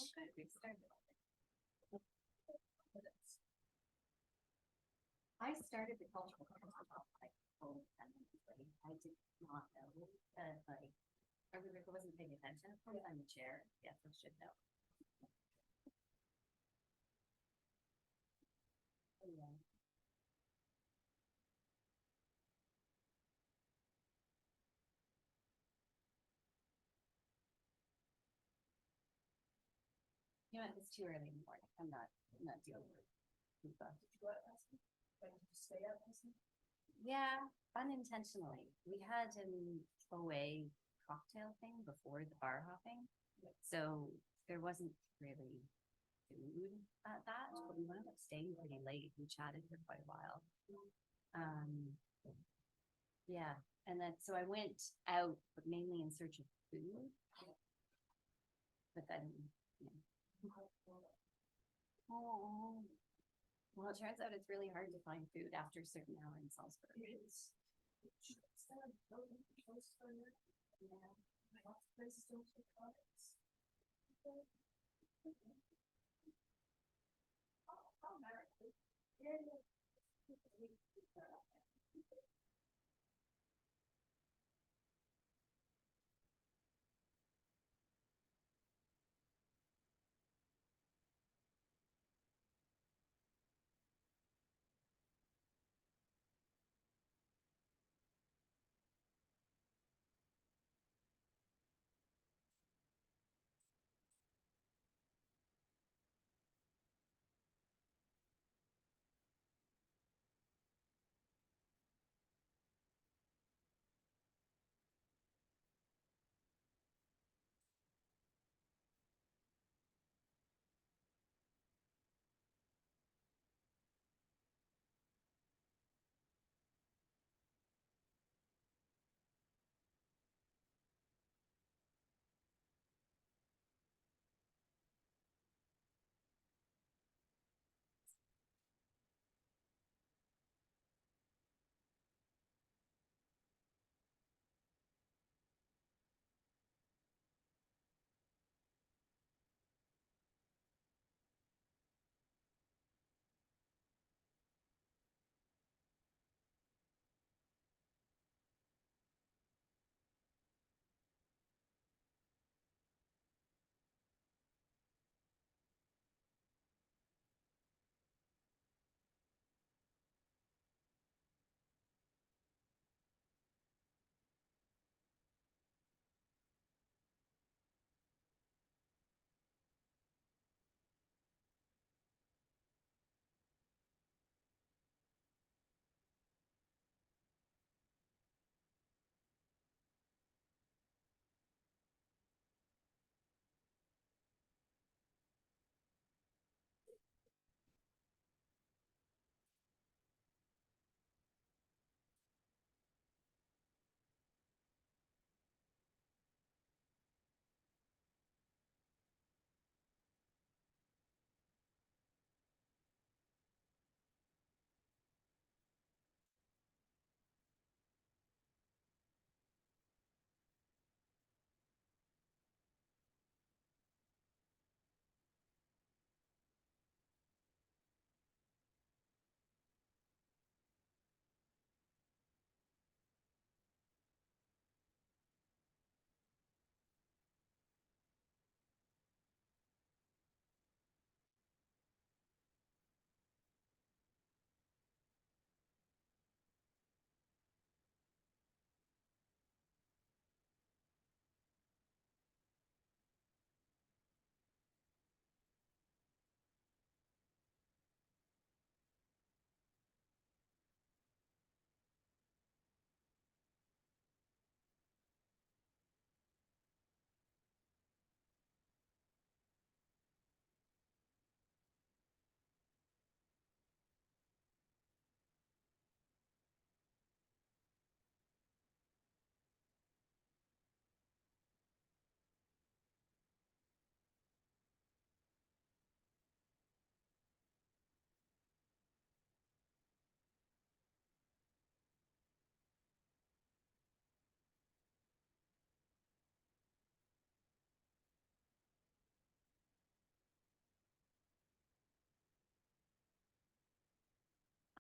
Okay, we started. I started the cultural workshop like independently. I did not know that like I really wasn't paying attention. Of course, I'm the chair. Yes, I should know. Yeah. You know, it's too early in the morning. I'm not dealing with people. Did you go out last night? Did you stay out last night? Yeah, unintentionally. We had an OA cocktail thing before the bar hopping. So there wasn't really food at that, but we wound up staying pretty late. We chatted for quite a while. Um, yeah, and then so I went out, but mainly in search of food. But then, you know, oh, well, it turns out it's really hard to find food after a certain hour in Salzburg. It is. Yeah. Lots of places don't take products. Oh, America. Yeah, yeah.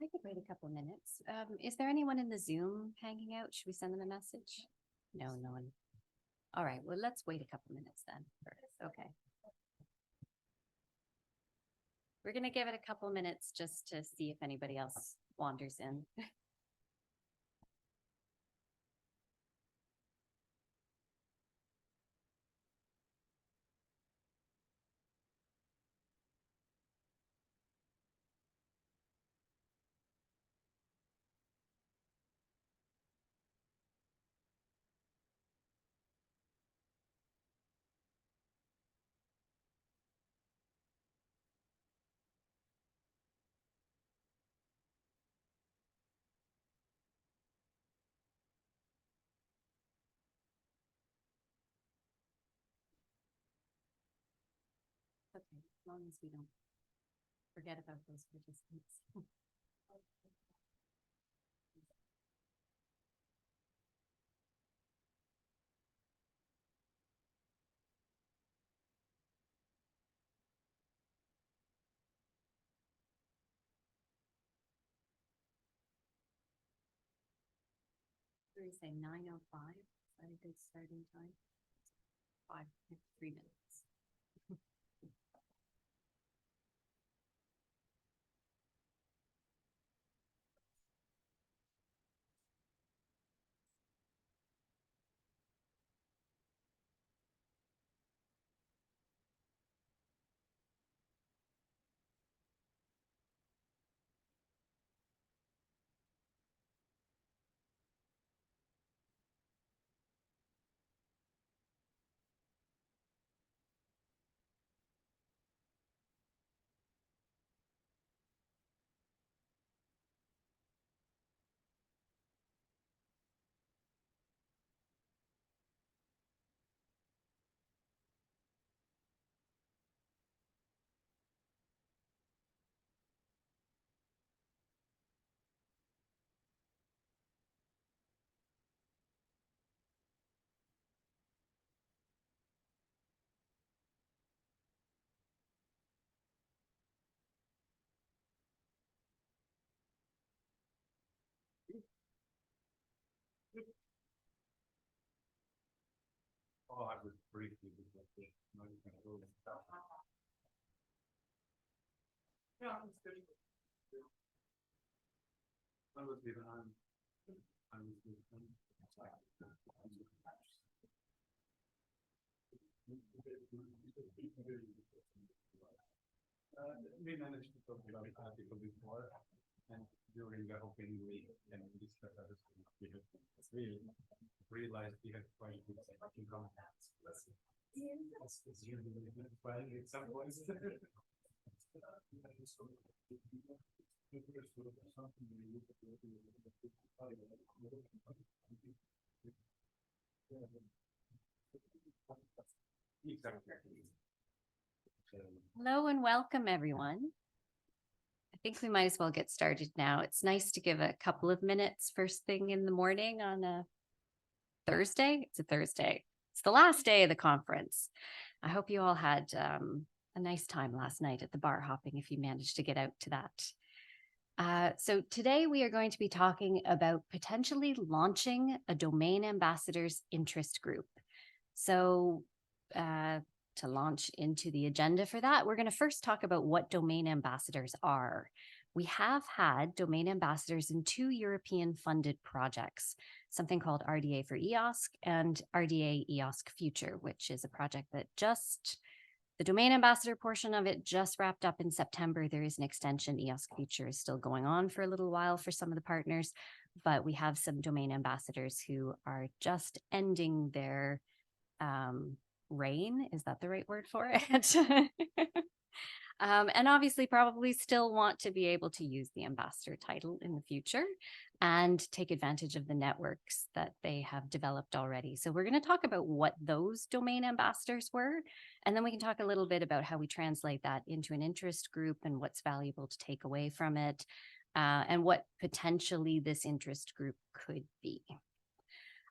they could wait a couple of minutes. Is there anyone in the Zoom hanging out? Should we send them a message? No, no one. All right, well, let's wait a couple minutes then. Okay. We're gonna give it a couple minutes just to see if anybody else wanders in. Okay, as long as we don't forget about those participants. What do you say, 9:05? Is that a good starting time? 3 minutes. Oh, I was briefly with that. Not even a little bit. Yeah, it's good. I was with I was with we managed to talk about article before, and during the opening week, and we discussed other things. We realized we had quite good income tax. It's usually fine at some point. Hello and welcome, everyone. I think we might as well get started now. It's nice to give a couple of minutes first thing in the morning on a Thursday. It's a Thursday. It's the last day of the conference. I hope you all had a nice time last night at the bar hopping if you managed to get out to that. So today we are going to be talking about potentially launching a domain ambassadors interest group. So to launch into the agenda for that, we're going to first talk about what domain ambassadors are. We have had domain ambassadors in 2 European funded projects, something called RDA for EOSC and RDA EOSC Future, which is a project that the domain ambassador portion of it just wrapped up in September. There is an extension. EOSC Future is still going on for a little while for some of the partners, but we have some domain ambassadors who are just ending their reign. Is that the right word for it? And obviously probably still want to be able to use the ambassador title in the future and take advantage of the networks that they have developed already. So we're going to talk about what those domain ambassadors were, and then we can talk a little bit about how we translate that into an interest group and what's valuable to take away from it, and what potentially this interest group could be.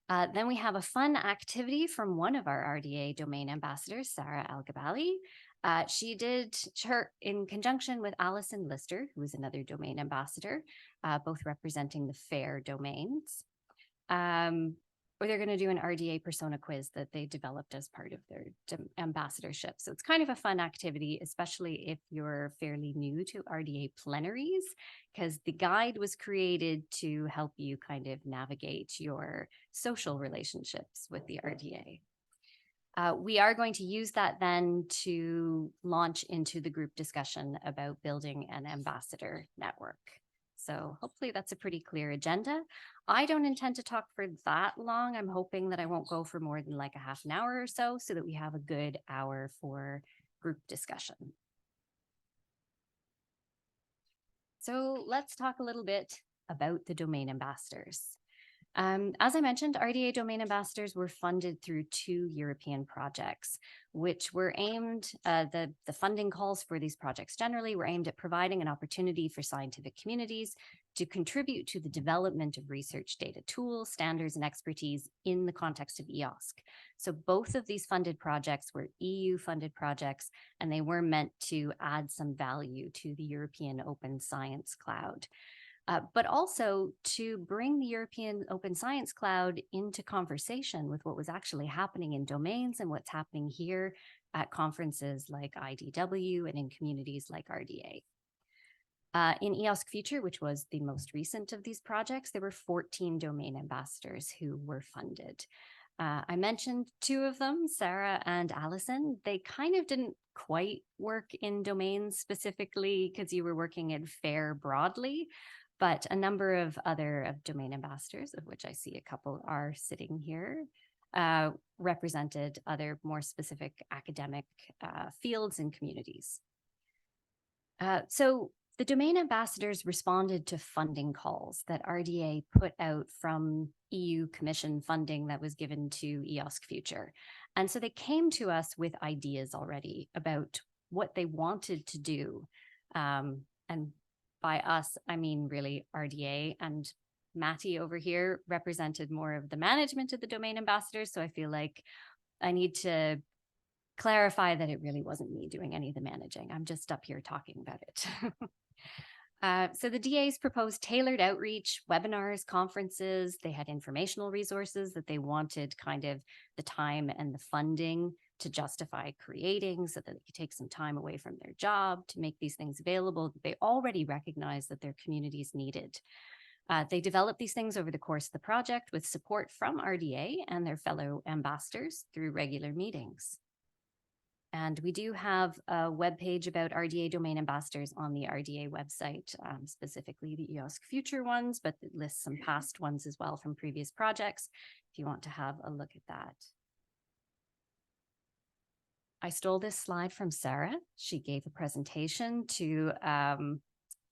Then we have a fun activity from one of our RDA domain ambassadors, Sarah Al-Gabali. She did her in conjunction with Alison Lister, who is another domain ambassador, both representing the FAIR domains. Or they're going to do an RDA persona quiz that they developed as part of their ambassadorship. So it's kind of a fun activity, especially if you're fairly new to RDA plenaries, because the guide was created to help you kind of navigate your social relationships with the RDA. We are going to use that then to launch into the group discussion about building an ambassador network. So hopefully that's a pretty clear agenda. I don't intend to talk for that long. I'm hoping that I won't go for more than like a half an hour or so that we have a good hour for group discussion. So let's talk a little bit about the domain ambassadors. As I mentioned, RDA domain ambassadors were funded through 2 European projects, which were aimed, the funding calls for these projects generally were aimed at providing an opportunity for scientific communities to contribute to the development of research data tools, standards, and expertise in the context of EOSC. So both of these funded projects were EU-funded projects, and they were meant to add some value to the European Open Science Cloud. But also to bring the European Open Science Cloud into conversation with what was actually happening in domains and what's happening here at conferences like IDW and in communities like RDA. In EOSC Future, which was the most recent of these projects, there were 14 domain ambassadors who were funded. I mentioned 2 of them, Sarah and Alison. They kind of didn't quite work in domains specifically because you were working in FAIR broadly, but a number of other domain ambassadors, of which I see a couple are sitting here, represented other more specific academic fields and communities. So the domain ambassadors responded to funding calls that RDA put out from EU Commission funding that was given to EOSC Future. And so they came to us with ideas already about what they wanted to do. And by us, I mean really RDA, and Matty over here represented more of the management of the domain ambassadors. So I feel like I need to clarify that it really wasn't me doing any of the managing. I'm just up here talking about it. So the DAs proposed tailored outreach, webinars, conferences. They had informational resources that they wanted kind of the time and the funding to justify creating so that they could take some time away from their job to make these things available that they already recognized that their communities needed. They developed these things over the course of the project with support from RDA and their fellow ambassadors through regular meetings. And we do have a webpage about RDA domain ambassadors on the RDA website, specifically the EOSC Future ones, but it lists some past ones as well from previous projects, if you want to have a look at that. I stole this slide from Sarah. She gave a presentation to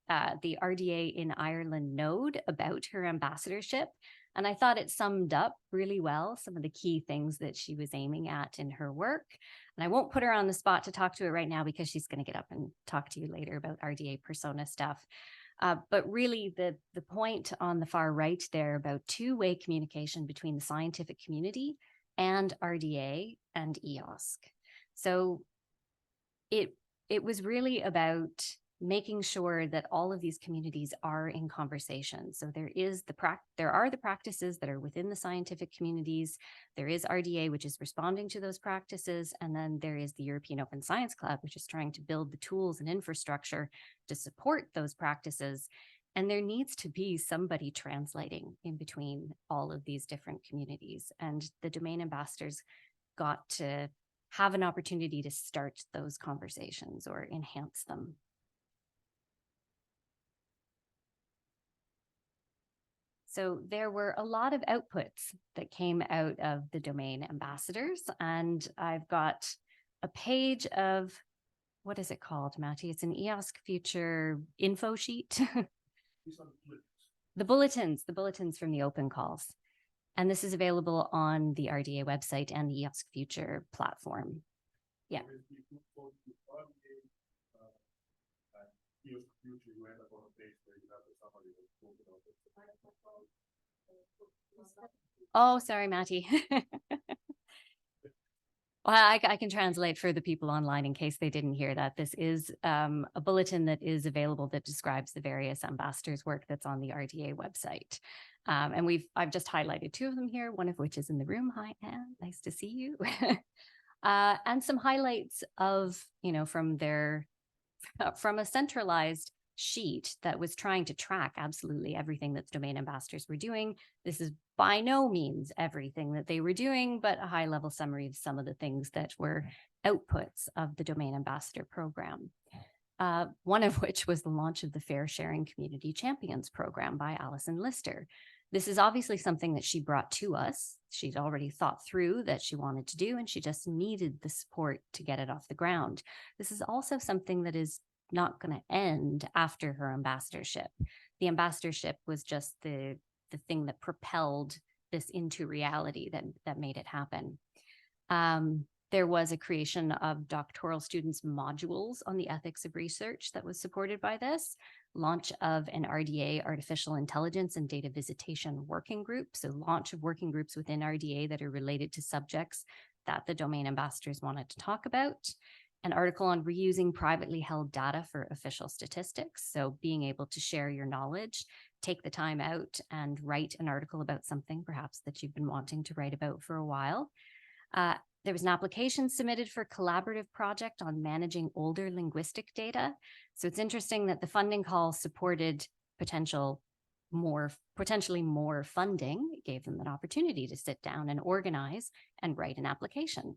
the RDA in Ireland node about her ambassadorship. And I thought it summed up really well some of the key things that she was aiming at in her work. And I won't put her on the spot to talk to it right now because she's going to get up and talk to you later about RDA persona stuff. But really the point on the far right there about 2-way communication between the scientific community and RDA and EOSC. So it was really about making sure that all of these communities are in conversation. So there are the practices that are within the scientific communities. There is RDA, which is responding to those practices. And then there is the European Open Science Cloud, which is trying to build the tools and infrastructure to support those practices. And there needs to be somebody translating in between all of these different communities. And the domain ambassadors got to have an opportunity to start those conversations or enhance them. So there were a lot of outputs that came out of the domain ambassadors, and I've got a page of, what is it called, Matty? It's an EOSC Future info sheet. The bulletins from the open calls. And this is available on the RDA website and the EOSC Future platform. Yeah. Oh, sorry, Matty. Well, I can translate for the people online in case they didn't hear that. This is a bulletin that is available that describes the various ambassadors' work that's on the RDA website. And I've just highlighted two of them here, one of which is in the room. Hi, Anne, nice to see you. And some highlights of, from a centralized sheet that was trying to track absolutely everything that the domain ambassadors were doing. This is by no means everything that they were doing, but a high level summary of some of the things that were outputs of the domain ambassador program. One of which was the launch of the Fair Sharing Community Champions program by Alison Lister. This is obviously something that she brought to us. She'd already thought through that she wanted to do, and she just needed the support to get it off the ground. This is also something that is not going to end after her ambassadorship. The ambassadorship was just the thing that propelled this into reality, that made it happen. There was a creation of doctoral students modules on the ethics of research that was supported by this, launch of an RDA artificial intelligence and data visitation working group. So launch of working groups within RDA that are related to subjects that the domain ambassadors wanted to talk about. An article on reusing privately held data for official statistics. So being able to share your knowledge, take the time out and write an article about something perhaps that you've been wanting to write about for a while. There was an application submitted for a collaborative project on managing older linguistic data. So it's interesting that the funding call supported potentially more funding. It gave them an opportunity to sit down and organize and write an application.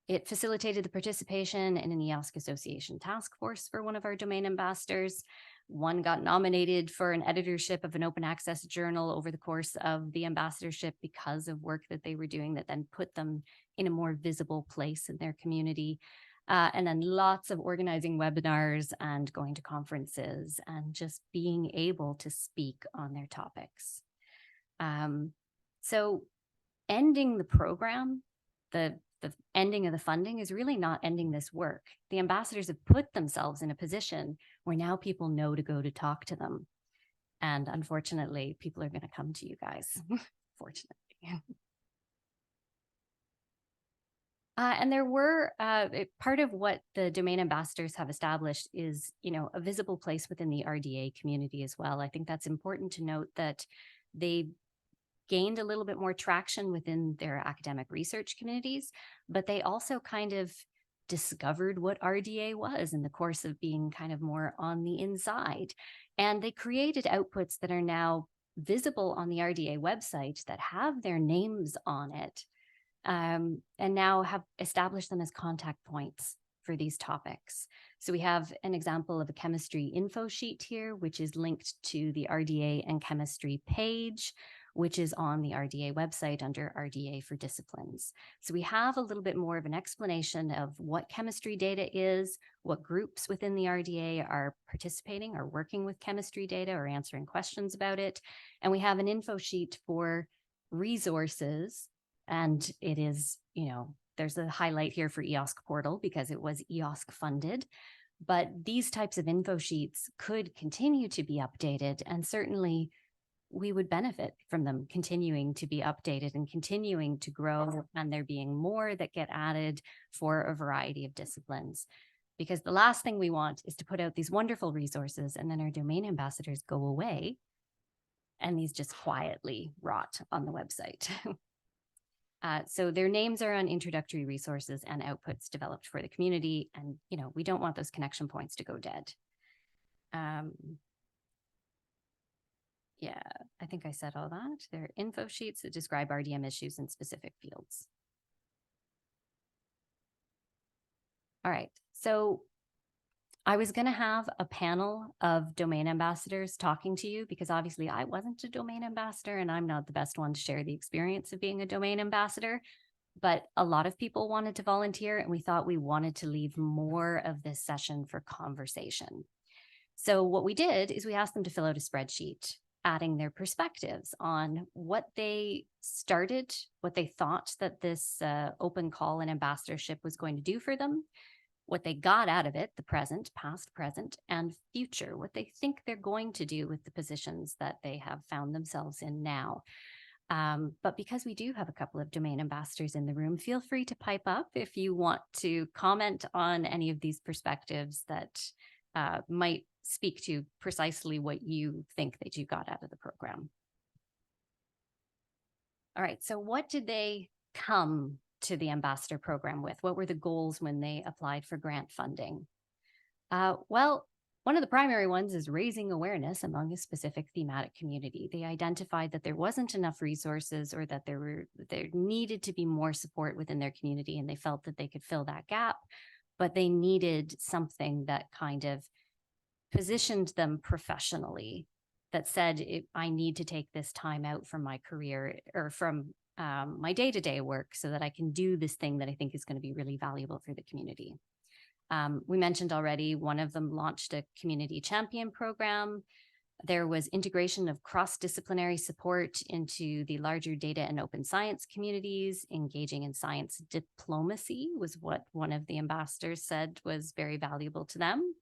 It facilitated the participation in an EOSC Association task force for one of our domain ambassadors. One got nominated for an editorship of an open access journal over the course of the ambassadorship because of work that they were doing that then put them in a more visible place in their community. And then lots of organizing webinars and going to conferences and just being able to speak on their topics. So ending the program, the ending of the funding is really not ending this work. The ambassadors have put themselves in a position where now people know to go to talk to them. And unfortunately, people are going to come to you guys, fortunately. And there were, part of what the domain ambassadors have established is, a visible place within the RDA community as well. I think that's important to note that they gained a little bit more traction within their academic research communities, but they also kind of discovered what RDA was in the course of being kind of more on the inside. And they created outputs that are now visible on the RDA website that have their names on it, and now have established them as contact points for these topics. So we have an example of a chemistry info sheet here, which is linked to the RDA and chemistry page, which is on the RDA website under RDA for disciplines. So we have a little bit more of an explanation of what chemistry data is, what groups within the RDA are participating or working with chemistry data or answering questions about it. And we have an info sheet for resources. And it is, there's a highlight here for EOSC portal because it was EOSC funded. But these types of info sheets could continue to be updated, and certainly we would benefit from them continuing to be updated and continuing to grow, and there being more that get added for a variety of disciplines. Because the last thing we want is to put out these wonderful resources and then our domain ambassadors go away and these just quietly rot on the website. So their names are on introductory resources and outputs developed for the community. And, we don't want those connection points to go dead. Yeah, I think I said all that. There are info sheets that describe RDM issues in specific fields. All right, so I was going to have a panel of domain ambassadors talking to you because obviously I wasn't a domain ambassador and I'm not the best one to share the experience of being a domain ambassador, but a lot of people wanted to volunteer and we thought we wanted to leave more of this session for conversation. So what we did is we asked them to fill out a spreadsheet, adding their perspectives on what they started, what they thought that this open call and ambassadorship was going to do for them, what they got out of it, the present, past, present, and future, what they think they're going to do with the positions that they have found themselves in now. But because we do have a couple of domain ambassadors in the room, feel free to pipe up if you want to comment on any of these perspectives that might speak to precisely what you think that you got out of the program. All right, so what did they come to the ambassador program with? What were the goals when they applied for grant funding? Well, one of the primary ones is raising awareness among a specific thematic community. They identified that there wasn't enough resources or that there needed to be more support within their community, and they felt that they could fill that gap, but they needed something that kind of positioned them professionally, that said, I need to take this time out from my career or from my day-to-day work so that I can do this thing that I think is going to be really valuable for the community. We mentioned already, one of them launched a community champion program. There was integration of cross-disciplinary support into the larger data and open science communities. Engaging in science diplomacy was what one of the ambassadors said was very valuable to them.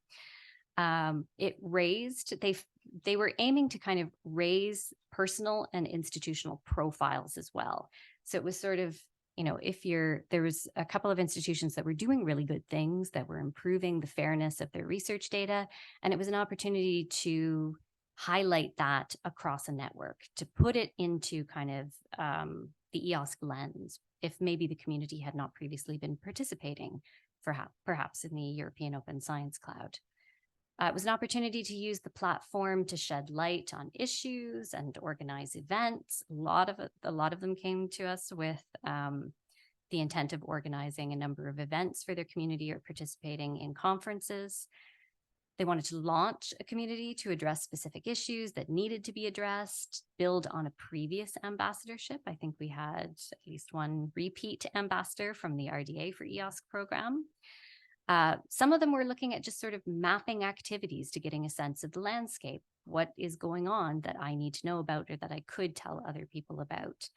They were aiming to kind of raise personal and institutional profiles as well. So it was sort of, there was a couple of institutions that were doing really good things, that were improving the fairness of their research data. And it was an opportunity to highlight that across a network, to put it into kind of the EOSC lens, if maybe the community had not previously been participating, perhaps in the European Open Science Cloud. It was an opportunity to use the platform to shed light on issues and organize events. A lot of them came to us with the intent of organizing a number of events for their community or participating in conferences. They wanted to launch a community to address specific issues that needed to be addressed, build on a previous ambassadorship. I think we had at least one repeat ambassador from the RDA for EOSC program. Some of them were looking at just sort of mapping activities to getting a sense of the landscape. What is going on that I need to know about or that I could tell other people about?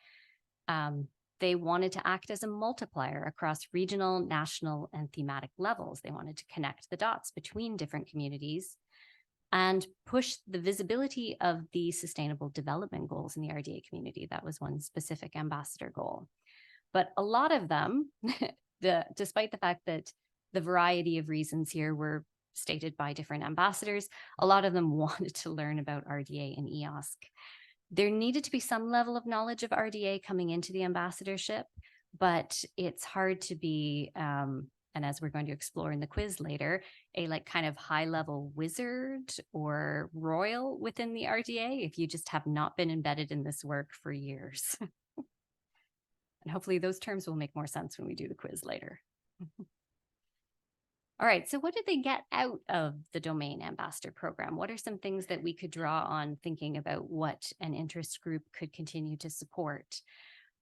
They wanted to act as a multiplier across regional, national, and thematic levels. They wanted to connect the dots between different communities and push the visibility of the sustainable development goals in the RDA community. That was one specific ambassador goal. But a lot of them, despite the fact that the variety of reasons here were stated by different ambassadors, a lot of them wanted to learn about RDA and EOSC. There needed to be some level of knowledge of RDA coming into the ambassadorship, but it's hard to be, and as we're going to explore in the quiz later, a kind of high-level wizard or royal within the RDA if you just have not been embedded in this work for years. And hopefully those terms will make more sense when we do the quiz later. All right, so what did they get out of the Domain Ambassador Program? What are some things that we could draw on thinking about what an interest group could continue to support?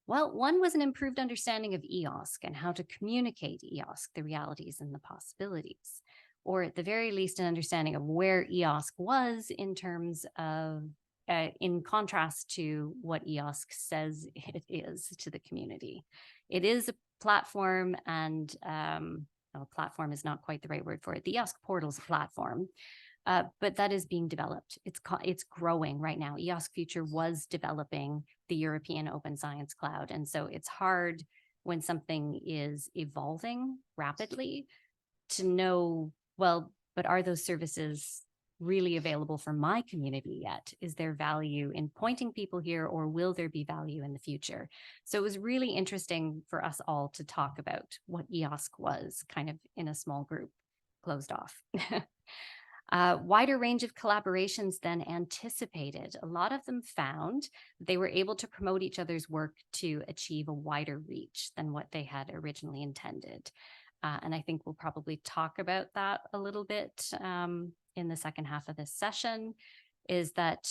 Well, one was an improved understanding of EOSC and how to communicate EOSC, the realities and the possibilities, or at the very least, an understanding of where EOSC was in terms of, in contrast to what EOSC says it is to the community. It is a platform, and platform is not quite the right word for it. The EOSC portal is a platform, but that is being developed. It's growing right now. EOSC Future was developing the European Open Science Cloud. And so it's hard when something is evolving rapidly to know, well, but are those services really available for my community yet? Is there value in pointing people here, or will there be value in the future? So it was really interesting for us all to talk about what EOSC was, kind of in a small group, closed off. Wider range of collaborations than anticipated. A lot of them found they were able to promote each other's work to achieve a wider reach than what they had originally intended. And I think we'll probably talk about that a little bit in the second half of this session, is that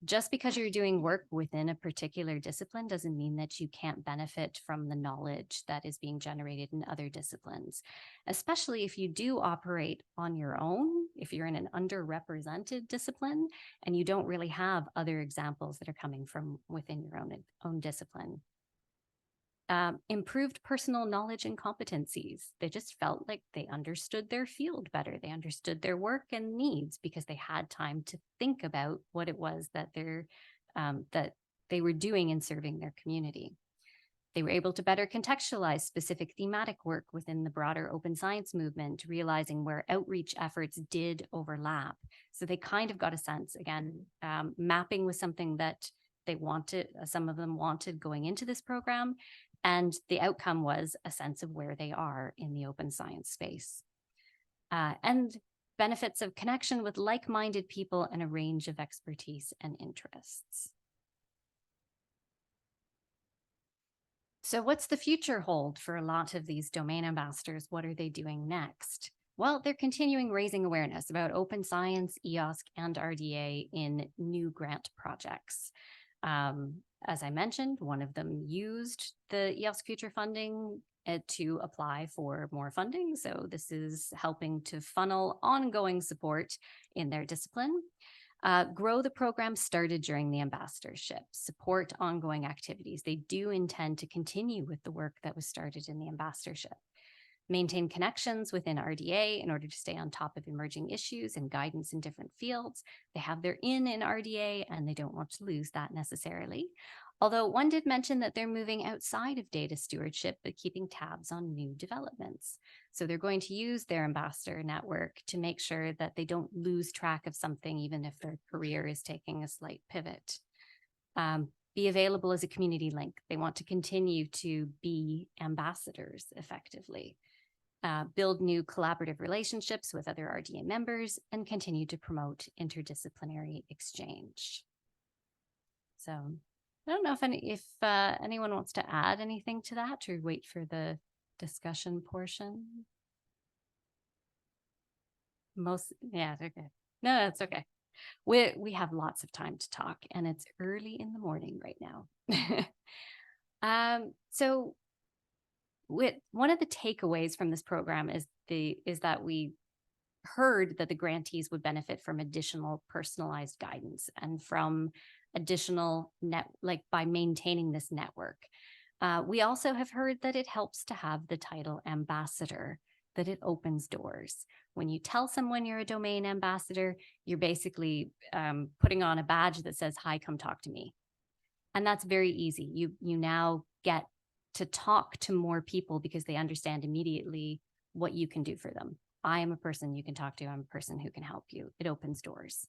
just because you're doing work within a particular discipline doesn't mean that you can't benefit from the knowledge that is being generated in other disciplines, especially if you do operate on your own, if you're in an underrepresented discipline and you don't really have other examples that are coming from within your own discipline. Improved personal knowledge and competencies. They just felt like they understood their field better. They understood their work and needs because they had time to think about what it was that they were doing in serving their community. They were able to better contextualize specific thematic work within the broader open science movement, realizing where outreach efforts did overlap. So they kind of got a sense, again, mapping was something that they wanted, some of them wanted going into this program, and the outcome was a sense of where they are in the open science space. And benefits of connection with like-minded people and a range of expertise and interests. So what's the future hold for a lot of these domain ambassadors? What are they doing next? Well, they're continuing raising awareness about open science, EOSC, and RDA in new grant projects. As I mentioned, one of them used the EOSC future funding to apply for more funding. So this is helping to funnel ongoing support in their discipline. Grow the program started during the ambassadorship, support ongoing activities. They do intend to continue with the work that was started in the ambassadorship. Maintain connections within RDA in order to stay on top of emerging issues and guidance in different fields. They have their in RDA and they don't want to lose that necessarily. Although one did mention that they're moving outside of data stewardship, but keeping tabs on new developments. So they're going to use their ambassador network to make sure that they don't lose track of something, even if their career is taking a slight pivot. Be available as a community link. They want to continue to be ambassadors effectively. Build new collaborative relationships with other RDA members and continue to promote interdisciplinary exchange. So I don't know if anyone wants to add anything to that or wait for the discussion portion. Yeah, okay. No, that's okay. We have lots of time to talk and it's early in the morning right now. So one of the takeaways from this program is that we heard that the grantees would benefit from additional personalized guidance and from additional by maintaining this network. We also have heard that it helps to have the title ambassador, that it opens doors. When you tell someone you're a domain ambassador, you're basically putting on a badge that says, "Hi, come talk to me." And that's very easy. You now get to talk to more people because they understand immediately what you can do for them. I am a person you can talk to. I'm a person who can help you. It opens doors.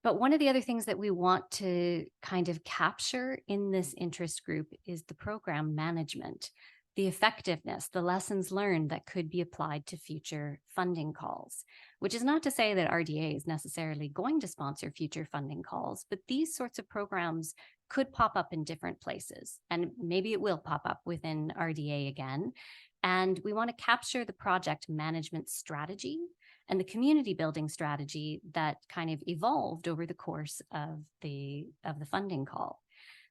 But one of the other things that we want to kind of capture in this interest group is the program management, the effectiveness, the lessons learned that could be applied to future funding calls, which is not to say that RDA is necessarily going to sponsor future funding calls, but these sorts of programs could pop up in different places, and maybe it will pop up within RDA again. And we want to capture the project management strategy and the community building strategy that kind of evolved over the course of the funding call.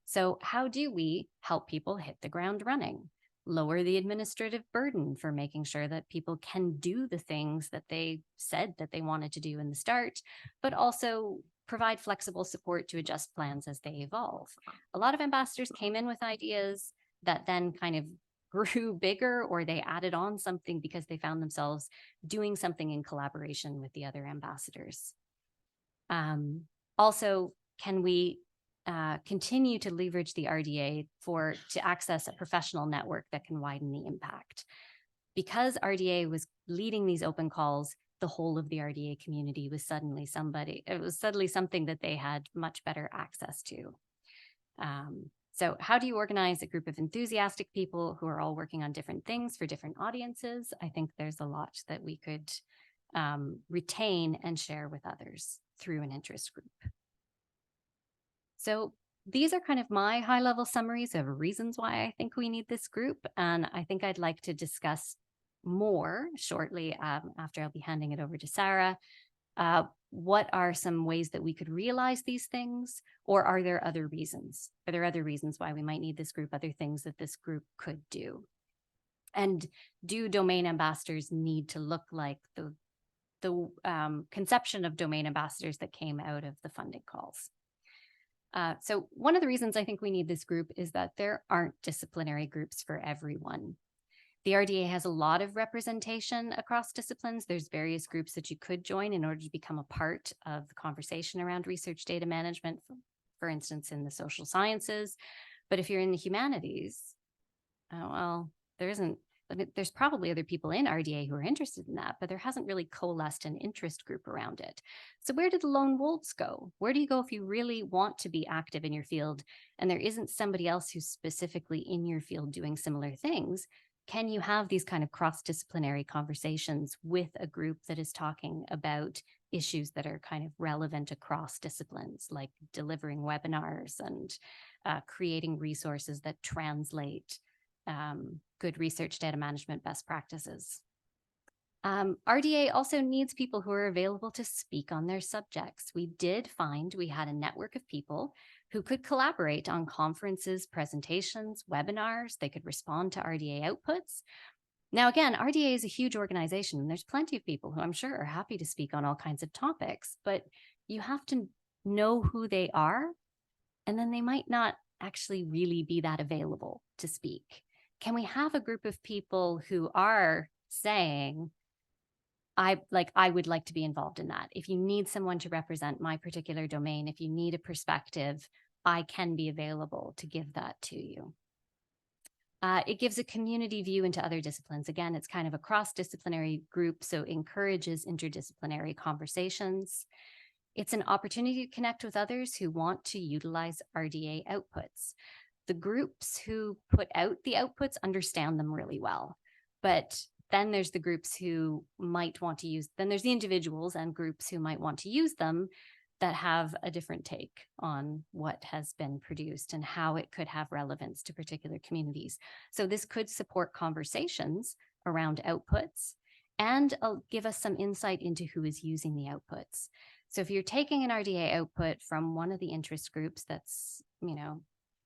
So how do we help people hit the ground running? Lower the administrative burden for making sure that people can do the things that they said that they wanted to do in the start, but also provide flexible support to adjust plans as they evolve. A lot of ambassadors came in with ideas that then kind of grew bigger, or they added on something because they found themselves doing something in collaboration with the other ambassadors. Also, can we continue to leverage the RDA to access a professional network that can widen the impact? Because RDA was leading these open calls, the whole of the RDA community was suddenly something that they had much better access to. So how do you organize a group of enthusiastic people who are all working on different things for different audiences? I think there's a lot that we could retain and share with others through an interest group. So these are kind of my high-level summaries of reasons why I think we need this group. And I think I'd like to discuss more shortly after I'll be handing it over to Sarah. What are some ways that we could realize these things? Or are there other reasons? Are there other reasons why we might need this group, other things that this group could do? And do domain ambassadors need to look like the conception of domain ambassadors that came out of the funding calls? So one of the reasons I think we need this group is that there aren't disciplinary groups for everyone. The RDA has a lot of representation across disciplines. There's various groups that you could join in order to become a part of the conversation around research data management, for instance, in the social sciences. But if you're in the humanities, well, there's probably other people in RDA who are interested in that, but there hasn't really coalesced an interest group around it. So where do the lone wolves go? Where do you go if you really want to be active in your field and there isn't somebody else who's specifically in your field doing similar things? Can you have these kind of cross-disciplinary conversations with a group that is talking about issues that are kind of relevant across disciplines, like delivering webinars and creating resources that translate good research data management best practices? RDA also needs people who are available to speak on their subjects. We did find we had a network of people who could collaborate on conferences, presentations, webinars. They could respond to RDA outputs. Now, again, RDA is a huge organization, and there's plenty of people who I'm sure are happy to speak on all kinds of topics, but you have to know who they are, and then they might not actually really be that available to speak. Can we have a group of people who are saying, I would like to be involved in that. If you need someone to represent my particular domain, if you need a perspective, I can be available to give that to you. It gives a community view into other disciplines. Again, it's kind of a cross-disciplinary group, so encourages interdisciplinary conversations. It's an opportunity to connect with others who want to utilize RDA outputs. The groups who put out the outputs understand them really well, but then there's the groups who might want to use, then there's the individuals and groups who might want to use them that have a different take on what has been produced and how it could have relevance to particular communities. So this could support conversations around outputs and give us some insight into who is using the outputs. So if you're taking an RDA output from one of the interest groups that's,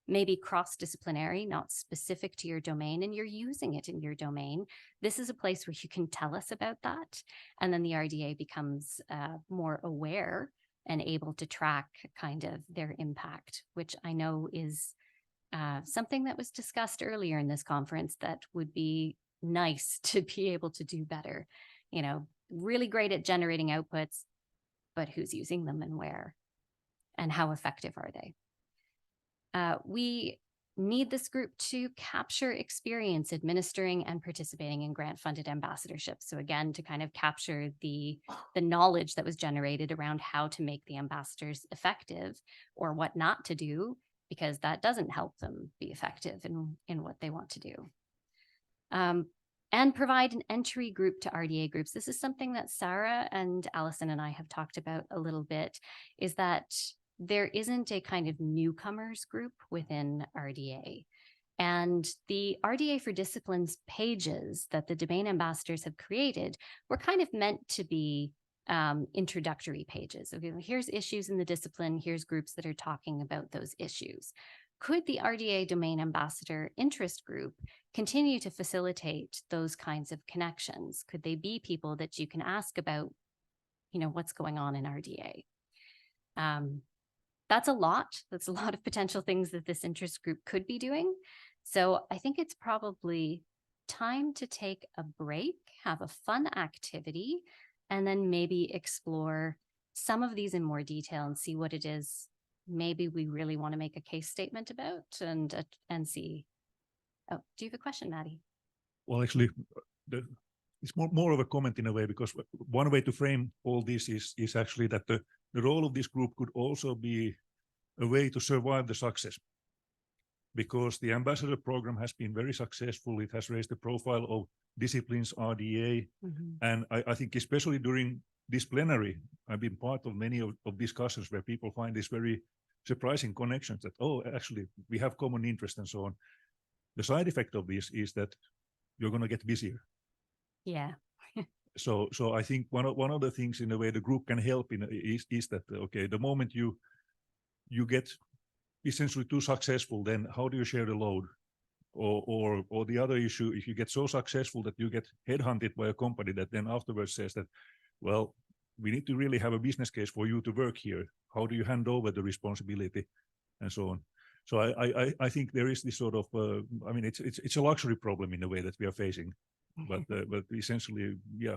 maybe cross-disciplinary, not specific to your domain, and you're using it in your domain, this is a place where you can tell us about that. And then the RDA becomes more aware and able to track kind of their impact, which I know is something that was discussed earlier in this conference that would be nice to be able to do better. Really great at generating outputs, but who's using them and where, and how effective are they? We need this group to capture experience administering and participating in grant-funded ambassadorships. So again, to kind of capture the knowledge that was generated around how to make the ambassadors effective or what not to do, because that doesn't help them be effective in what they want to do. And provide an entry group to RDA groups. This is something that Sarah and Allison and I have talked about a little bit, is that there isn't a kind of newcomers group within RDA. And the RDA for Disciplines pages that the domain ambassadors have created were kind of meant to be introductory pages. Okay, here's issues in the discipline, here's groups that are talking about those issues. Could the RDA domain ambassador interest group continue to facilitate those kinds of connections? Could they be people that you can ask about, what's going on in RDA? That's a lot. That's a lot of potential things that this interest group could be doing. So I think it's probably time to take a break, have a fun activity, and then maybe explore some of these in more detail and see what it is maybe we really want to make a case statement about and see. Oh, do you have a question, Maddie? Well, actually, it's more of a comment in a way, because one way to frame all this is actually that the role of this group could also be a way to survive the success, because the ambassador program has been very successful. It has raised the profile of disciplines RDA. And I think especially during this plenary, I've been part of many of discussions where people find this very surprising connections that, oh, actually we have common interest and so on. The side effect of this is that you're going to get busier. Yeah. So I think one of the things in a way the group can help in is that, okay, the moment you get essentially too successful, then how do you share the load? Or the other issue, if you get so successful that you get headhunted by a company that then afterwards says that, well, we need to really have a business case for you to work here. How do you hand over the responsibility and so on? So I think there is this sort of, I mean, it's a luxury problem in a way that we are facing, but essentially, yeah,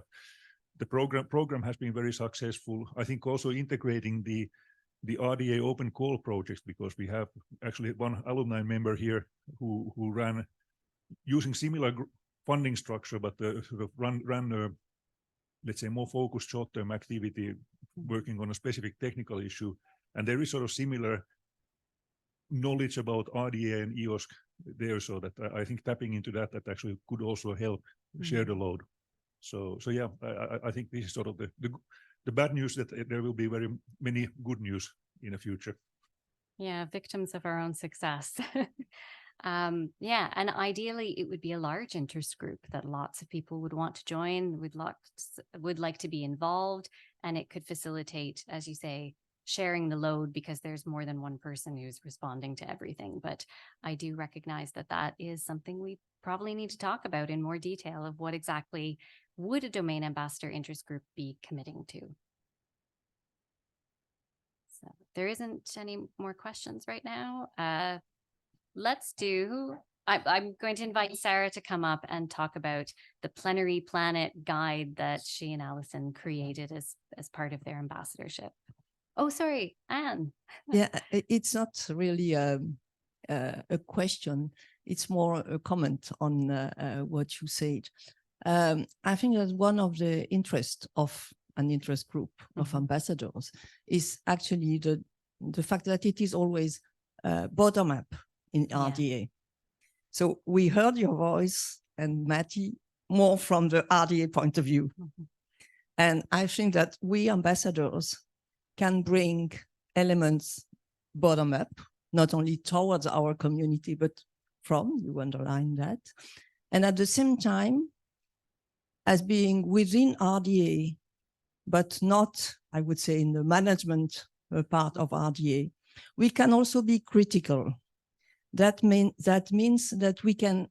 the program has been very successful. I think also integrating the RDA open call projects, because we have actually one alumni member here who ran using similar funding structure, but sort of ran let's say more focused short-term activity working on a specific technical issue. And there is sort of similar knowledge about RDA and EOSC there, so that I think tapping into that actually could also help share the load. So yeah, I think this is sort of the bad news, that there will be very many good news in the future. Yeah, victims of our own success. Yeah, and ideally it would be a large interest group that lots of people would want to join, would like to be involved, and it could facilitate, as you say, sharing the load, because there's more than one person who's responding to everything. But I do recognize that that is something we probably need to talk about in more detail, of what exactly would a domain ambassador interest group be committing to. So there isn't any more questions right now. I'm going to invite Sarah to come up and talk about the Plenary Planet guide that she and Alison created as part of their ambassadorship. Oh, sorry, Anne. Yeah, it's not really a question. It's more a comment on what you said. I think that one of the interests of an interest group of ambassadors is actually the fact that it is always bottom up in RDA. So we heard your voice, and Matti, more from the RDA point of view. And I think that we ambassadors can bring elements bottom up, not only towards our community, but from, you underline that. And at the same time, as being within RDA, but not, I would say, in the management part of RDA, we can also be critical. That means that we can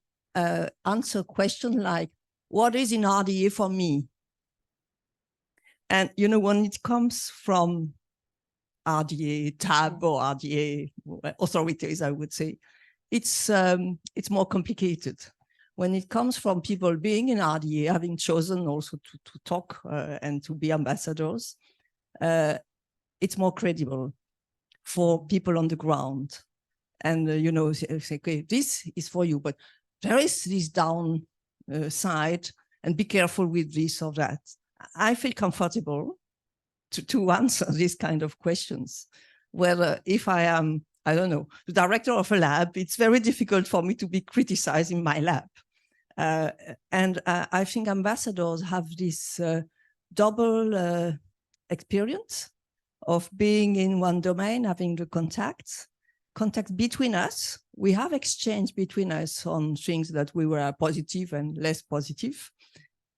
answer questions like, what is in RDA for me? And, you know, when it comes from RDA tab or RDA authorities, I would say, it's more complicated. When it comes from people being in RDA, having chosen also to talk and to be ambassadors, it's more credible for people on the ground. And, you know, say, okay, this is for you, but there is this down side, and be careful with this or that. I feel comfortable to answer these kind of questions. Whether if I am, I don't know, the director of a lab, it's very difficult for me to be criticized in my lab. And I think ambassadors have this double experience of being in one domain, having the contact between us. We have exchange between us on things that we were positive and less positive.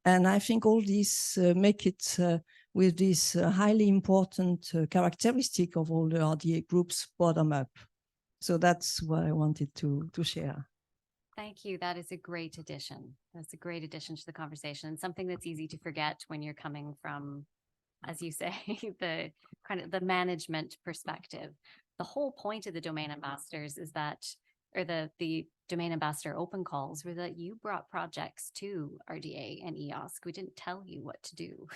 And I think all this make it with this highly important characteristic of all the RDA groups bottom up. So that's what I wanted to share. Thank you. That is a great addition. That's a great addition to the conversation. Something that's easy to forget when you're coming from, as you say, the kind of the management perspective. The whole point of the domain ambassadors is that, or the domain ambassador open calls, were that you brought projects to RDA and EOSC. We didn't tell you what to do.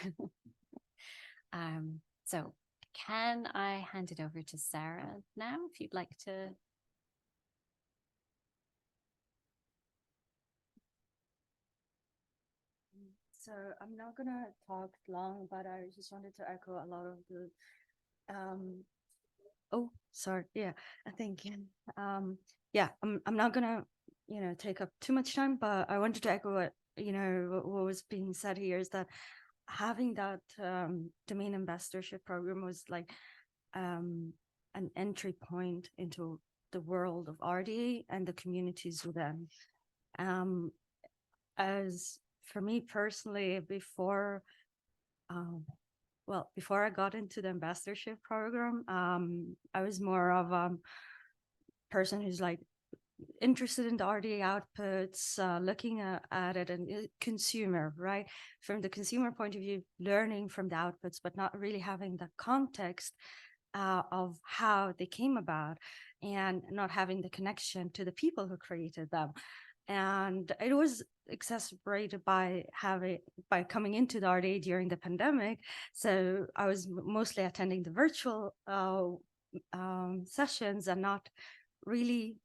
So can I hand it over to Sarah now, if you'd like to? So I'm not gonna talk long, but I just wanted to echo a lot of the oh, sorry. Yeah, I think yeah, I'm not gonna, you know, take up too much time, but I wanted to echo what, you know, what was being said here, is that having that domain ambassadorship program was like an entry point into the world of RDA and the communities within. As for me personally, before I got into the ambassadorship program, I was more of a person who's like interested in the RDA outputs, looking at it, and consumer, right? From the consumer point of view, learning from the outputs, but not really having the context of how they came about. and not having the connection to the people who created them. And it was exacerbated by coming into the RDA during the pandemic. So I was mostly attending the virtual sessions and not really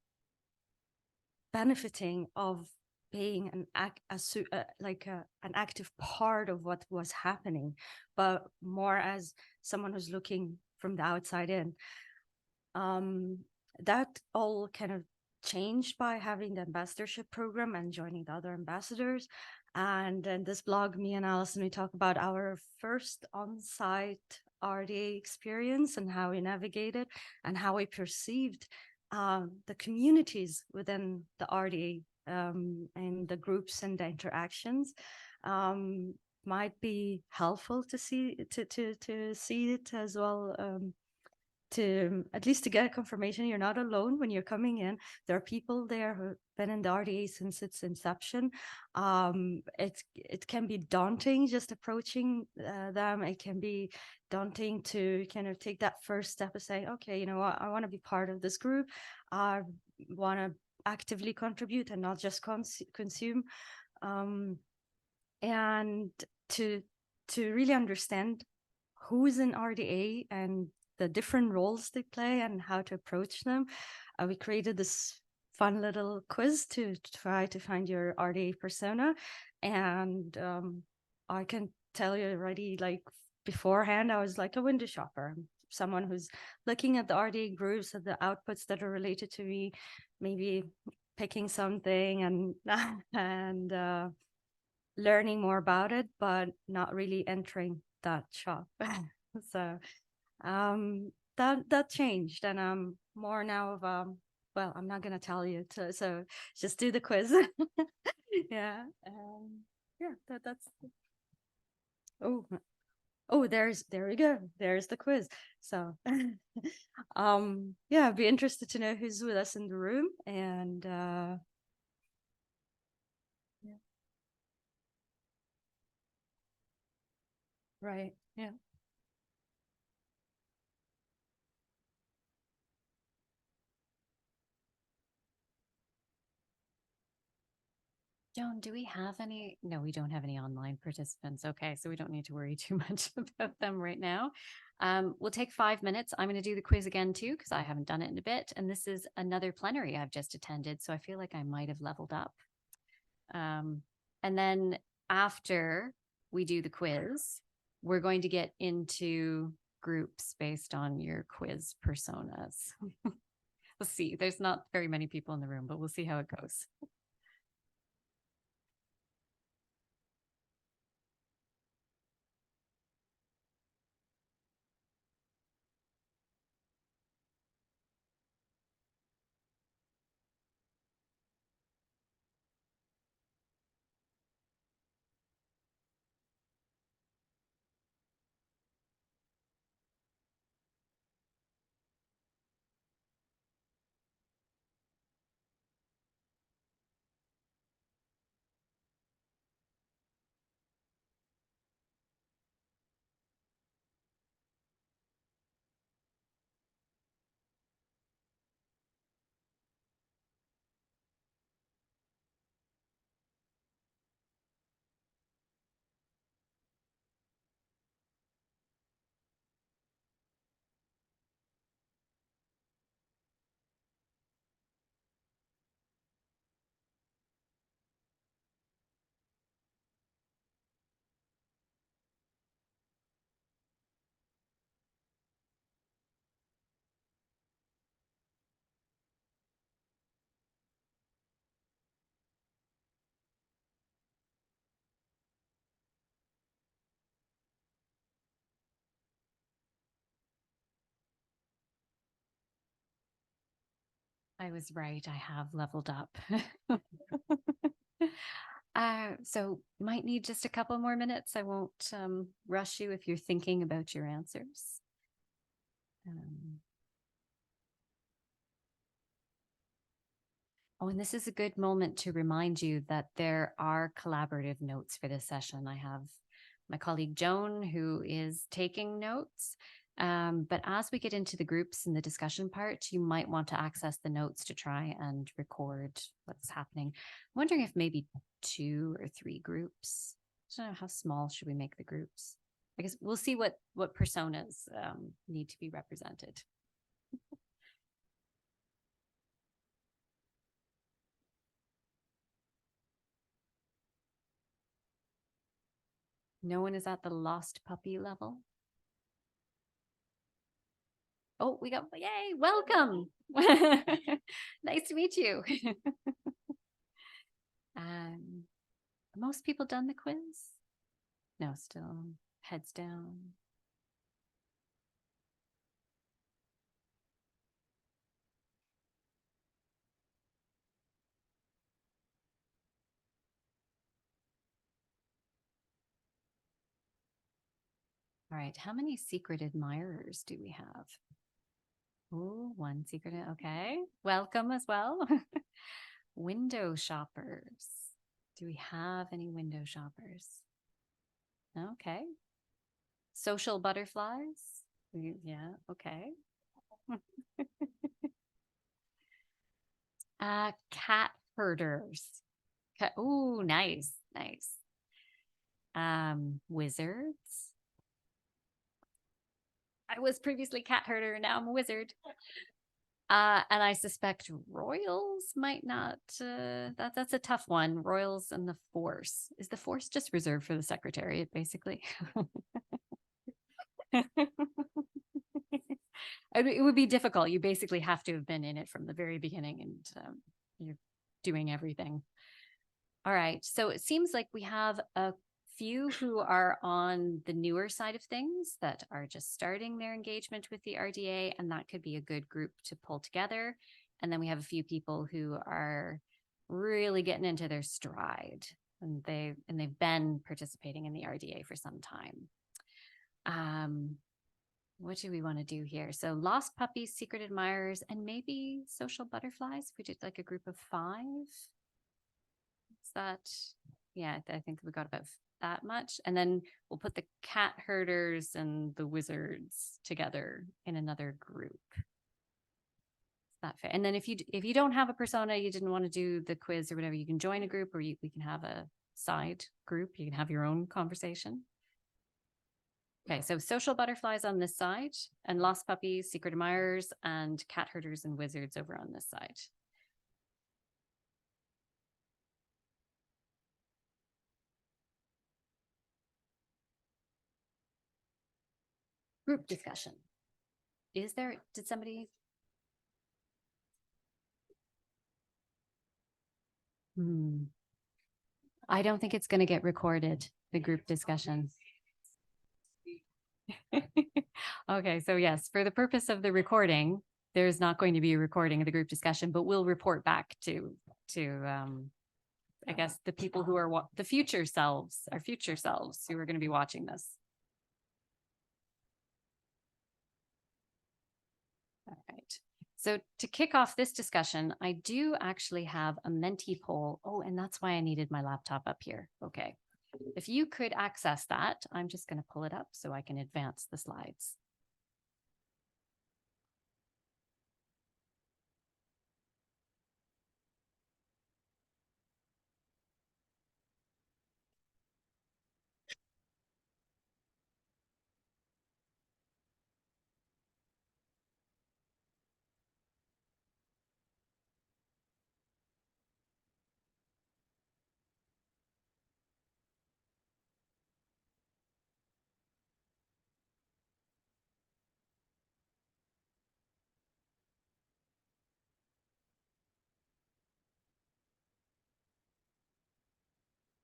benefiting of being an active part of what was happening, but more as someone who's looking from the outside in. That all kind of changed by having the ambassadorship program and joining the other ambassadors. And in this blog, me and Alison, we talk about our first on-site RDA experience and how we navigated and how we perceived the communities within the RDA and the groups and the interactions. Might be helpful to see it as well, to at least to get confirmation you're not alone when you're coming in. There are people there who've been in the RDA since its inception. It can be daunting just approaching them. It can be daunting to kind of take that first step of saying, okay, you know what, I want to be part of this group. I want to actively contribute and not just consume. And to really understand who's in RDA and the different roles they play and how to approach them. We created this fun little quiz to try to find your RDA persona. And I can tell you already, like beforehand, I was like a window shopper, someone who's looking at the RDA groups, at the outputs that are related to me, maybe picking something and learning more about it, but not really entering that shop. So that changed, and I'm more now of well, I'm not gonna tell you, so just do the quiz. Yeah, yeah, that's. Oh, there we go. There's the quiz. So, yeah, I'd be interested to know who's with us in the room, and yeah. Right. Yeah. Joan, do we have any? No, we don't have any online participants. Okay, so we don't need to worry too much about them right now. We'll take 5 minutes. I'm going to do the quiz again too, because I haven't done it in a bit. And this is another plenary I've just attended, so I feel like I might have leveled up. And then after we do the quiz, we're going to get into groups based on your quiz personas. We'll see. There's not very many people in the room, but we'll see how it goes. I was right. I have leveled up. So you might need just a couple more minutes. I won't rush you if you're thinking about your answers. Oh, and this is a good moment to remind you that there are collaborative notes for this session. I have my colleague Joan, who is taking notes. But as we get into the groups and the discussion part, you might want to access the notes to try and record what's happening. I'm wondering if maybe 2 or 3 groups. I don't know, how small should we make the groups? I guess we'll see what personas need to be represented. No one is at the lost puppy level. Oh, we got, yay, welcome. Nice to meet you. Most people done the quiz? No, still heads down. All right, how many secret admirers do we have? Oh, 1 secret, okay. Welcome as well. Window shoppers. Do we have any window shoppers? Okay. Social butterflies? Yeah, okay. Cat herders. Oh, nice, nice. Wizards. I was previously cat herder, now I'm a wizard. And I suspect royals might not, that's a tough one. Royals and the force. Is the force just reserved for the secretariat, basically? It would be difficult. You basically have to have been in it from the very beginning, and you're doing everything. All right. So it seems like we have a few who are on the newer side of things that are just starting their engagement with the RDA, and that could be a good group to pull together. And then we have a few people who are really getting into their stride, and they've been participating in the RDA for some time. What do we want to do here? So lost puppies, secret admirers, and maybe social butterflies. If we did like a group of 5. Is that, yeah, I think we got about that much. And then we'll put the cat herders and the wizards together in another group. Is that fair? And then if you don't have a persona, you didn't want to do the quiz or whatever, you can join a group, or we can have a side group. You can have your own conversation. Okay, so social butterflies on this side, and lost puppies, secret admirers, and cat herders and wizards over on this side. Group discussion. Did somebody? I don't think it's going to get recorded, the group discussion. Okay, so yes, for the purpose of the recording, there's not going to be a recording of the group discussion, but we'll report back to I guess the people who are the future selves, our future selves who are going to be watching this. All right. So to kick off this discussion, I do actually have a Menti poll. Oh, and that's why I needed my laptop up here. Okay. If you could access that, I'm just going to pull it up so I can advance the slides.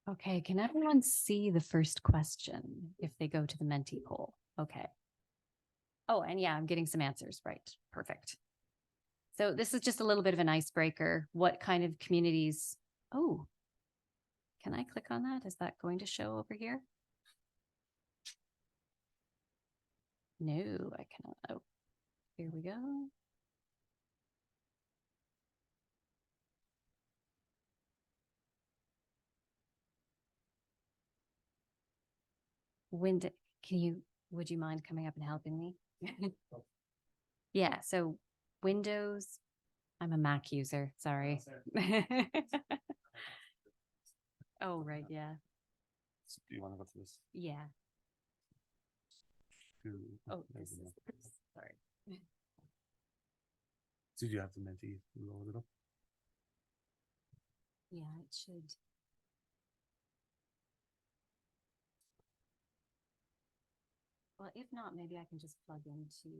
Okay, can everyone see the first question if they go to the Menti poll? Okay. Oh, and yeah, I'm getting some answers, right? Perfect. So this is just a little bit of an icebreaker. What kind of communities? Oh, can I click on that? Is that going to show over here? No, I cannot. Oh, here we go. Would you mind coming up and helping me? Yeah, so Windows, I'm a Mac user, sorry. Oh, right, yeah, Do you want to go to this? yeah. Oh, There's this the is, one. sorry. So do you have the Menti load it up? Yeah, it should. Well, if not, maybe I can just plug into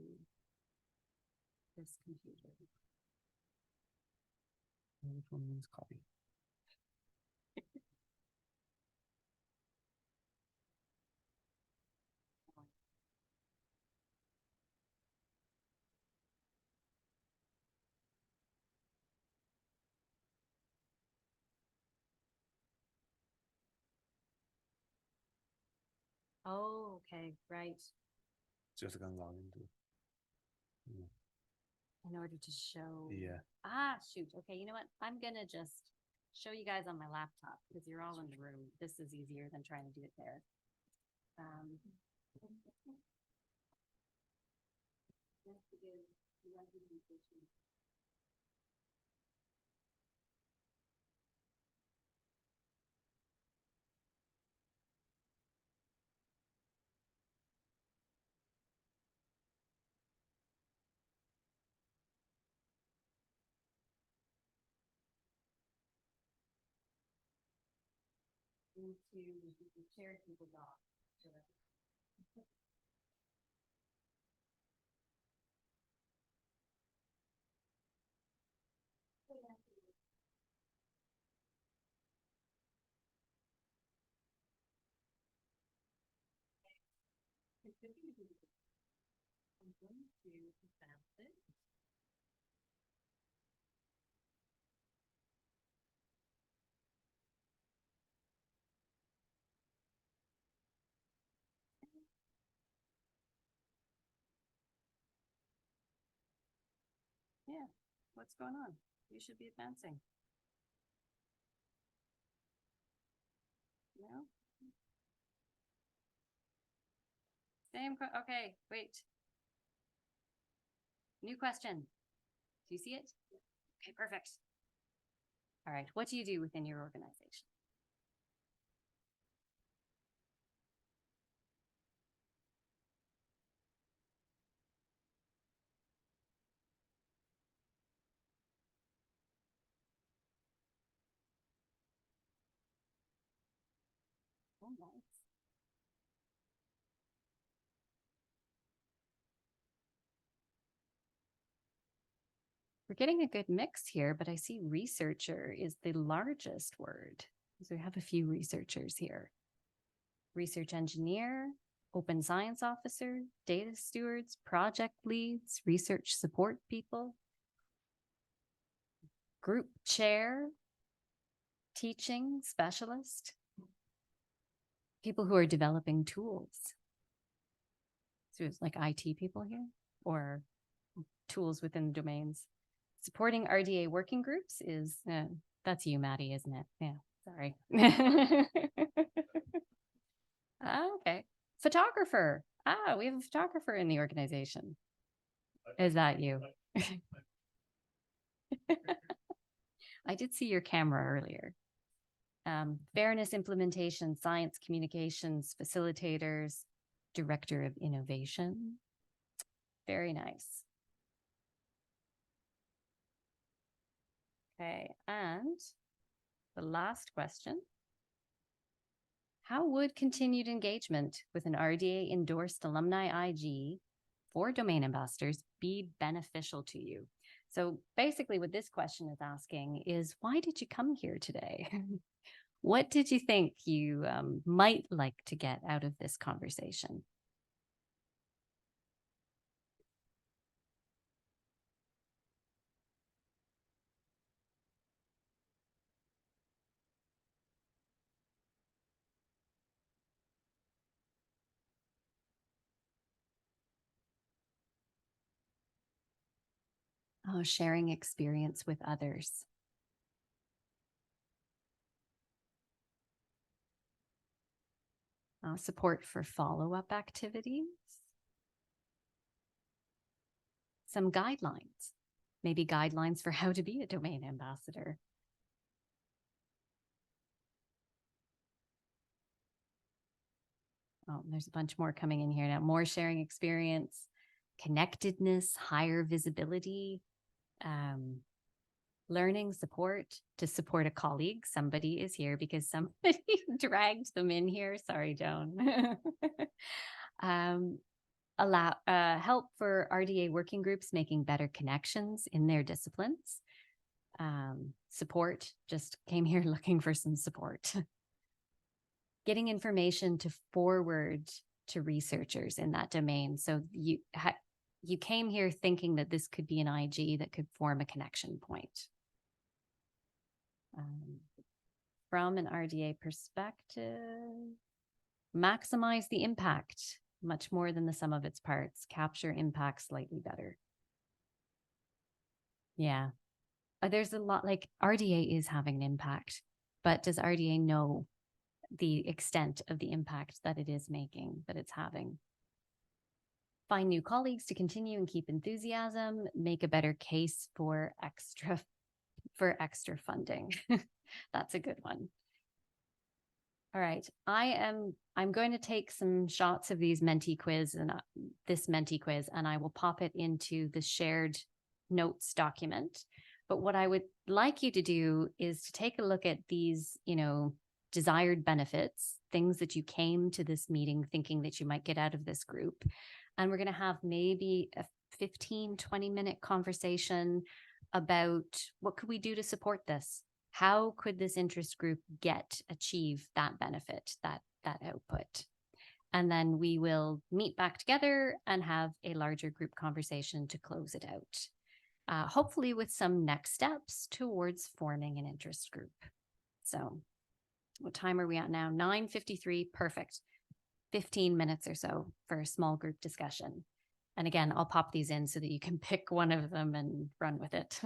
this computer. Which one means copy? Oh, okay, right. Just gonna log into. Yeah. In order to show. Yeah. Ah, shoot. Okay, you know what? I'm gonna just show you guys on my laptop because you're all in the room. This is easier than trying to do it there. Into share people doc. I'm going to advance it. Yeah, what's going on? You should be advancing. No? Okay, wait. New question. Do you see it? Okay, perfect. All right, what do you do within your organization? Oh, nice. We're getting a good mix here, but I see researcher is the largest word. So we have a few researchers here. Research engineer, open science officer, data stewards, project leads, research support people, group chair, teaching specialist, people who are developing tools. So it's like IT people here or tools within domains. Supporting RDA working groups is, that's you, Maddie, isn't it? Yeah, sorry. Okay. Photographer. Ah, we have a photographer in the organization. Is that you? I did see your camera earlier. Fairness implementation, science communications, facilitators, director of innovation. Very nice. Okay, and the last question. How would continued engagement with an RDA endorsed alumni IG for domain ambassadors be beneficial to you? So basically what this question is asking is, why did you come here today? What did you think you might like to get out of this conversation? Oh, sharing experience with others. Support for follow-up activities. some guidelines, maybe guidelines for how to be a domain ambassador. Oh, there's a bunch more coming in here now. More sharing experience, connectedness, higher visibility, learning support to support a colleague. Somebody is here because somebody dragged them in here. Sorry, Joan. Help for RDA working groups making better connections in their disciplines. Support, just came here looking for some support. Getting information to forward to researchers in that domain. So you came here thinking that this could be an IG that could form a connection point. From an RDA perspective, maximize the impact much more than the sum of its parts, capture impact slightly better. Yeah, there's a lot, like RDA is having an impact, but does RDA know the extent of the impact that it is making, that it's having? Find new colleagues to continue and keep enthusiasm, make a better case for extra funding. That's a good one. All right, I'm going to take some shots of these Menti quiz and this Menti quiz, and I will pop it into the shared notes document. But what I would like you to do is to take a look at these, desired benefits, things that you came to this meeting thinking that you might get out of this group. And we're going to have maybe a 15-20-minute conversation about what could we do to support this? How could this interest group achieve that benefit, that output? And then we will meet back together and have a larger group conversation to close it out. Hopefully with some next steps towards forming an interest group. So what time are we at now? 9:53, perfect. 15 minutes or so for a small group discussion. And again, I'll pop these in so that you can pick one of them and run with it.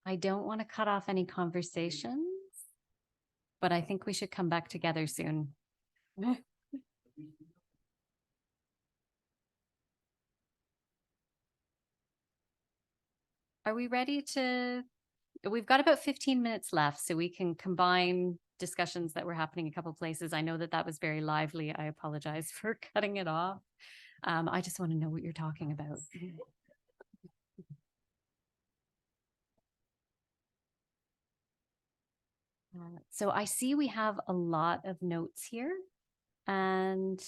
I don't want to cut off any conversations, but I think we should come back together soon. Are we ready to, we've got about 15 minutes left, so we can combine discussions that were happening a couple places. I know that that was very lively. I apologize for cutting it off. I just want to know what you're talking about. So I see we have a lot of notes here, and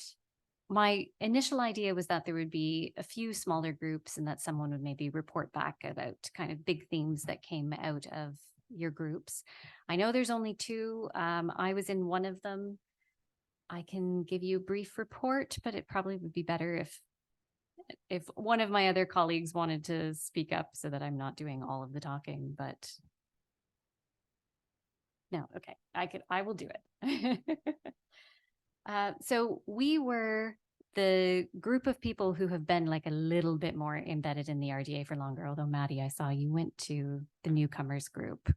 my initial idea was that there would be a few smaller groups and that someone would maybe report back about kind of big themes that came out of your groups. I know there's only two. I was in one of them. I can give you a brief report, but it probably would be better if one of my other colleagues wanted to speak up so that I'm not doing all of the talking, but no, okay, I will do it. So we were the group of people who have been like a little bit more embedded in the RDA for longer. Although Maddie, I saw you went to the newcomers group.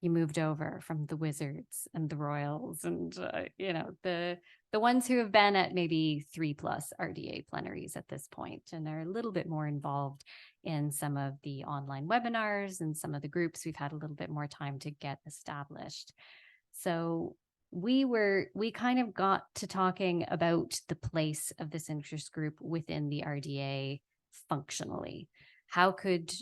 You moved over from the Wizards and the Royals and, you know, the ones who have been at maybe 3+ RDA plenaries at this point and are a little bit more involved in some of the online webinars and some of the groups. We've had a little bit more time to get established. So we kind of got to talking about the place of this interest group within the RDA functionally. How could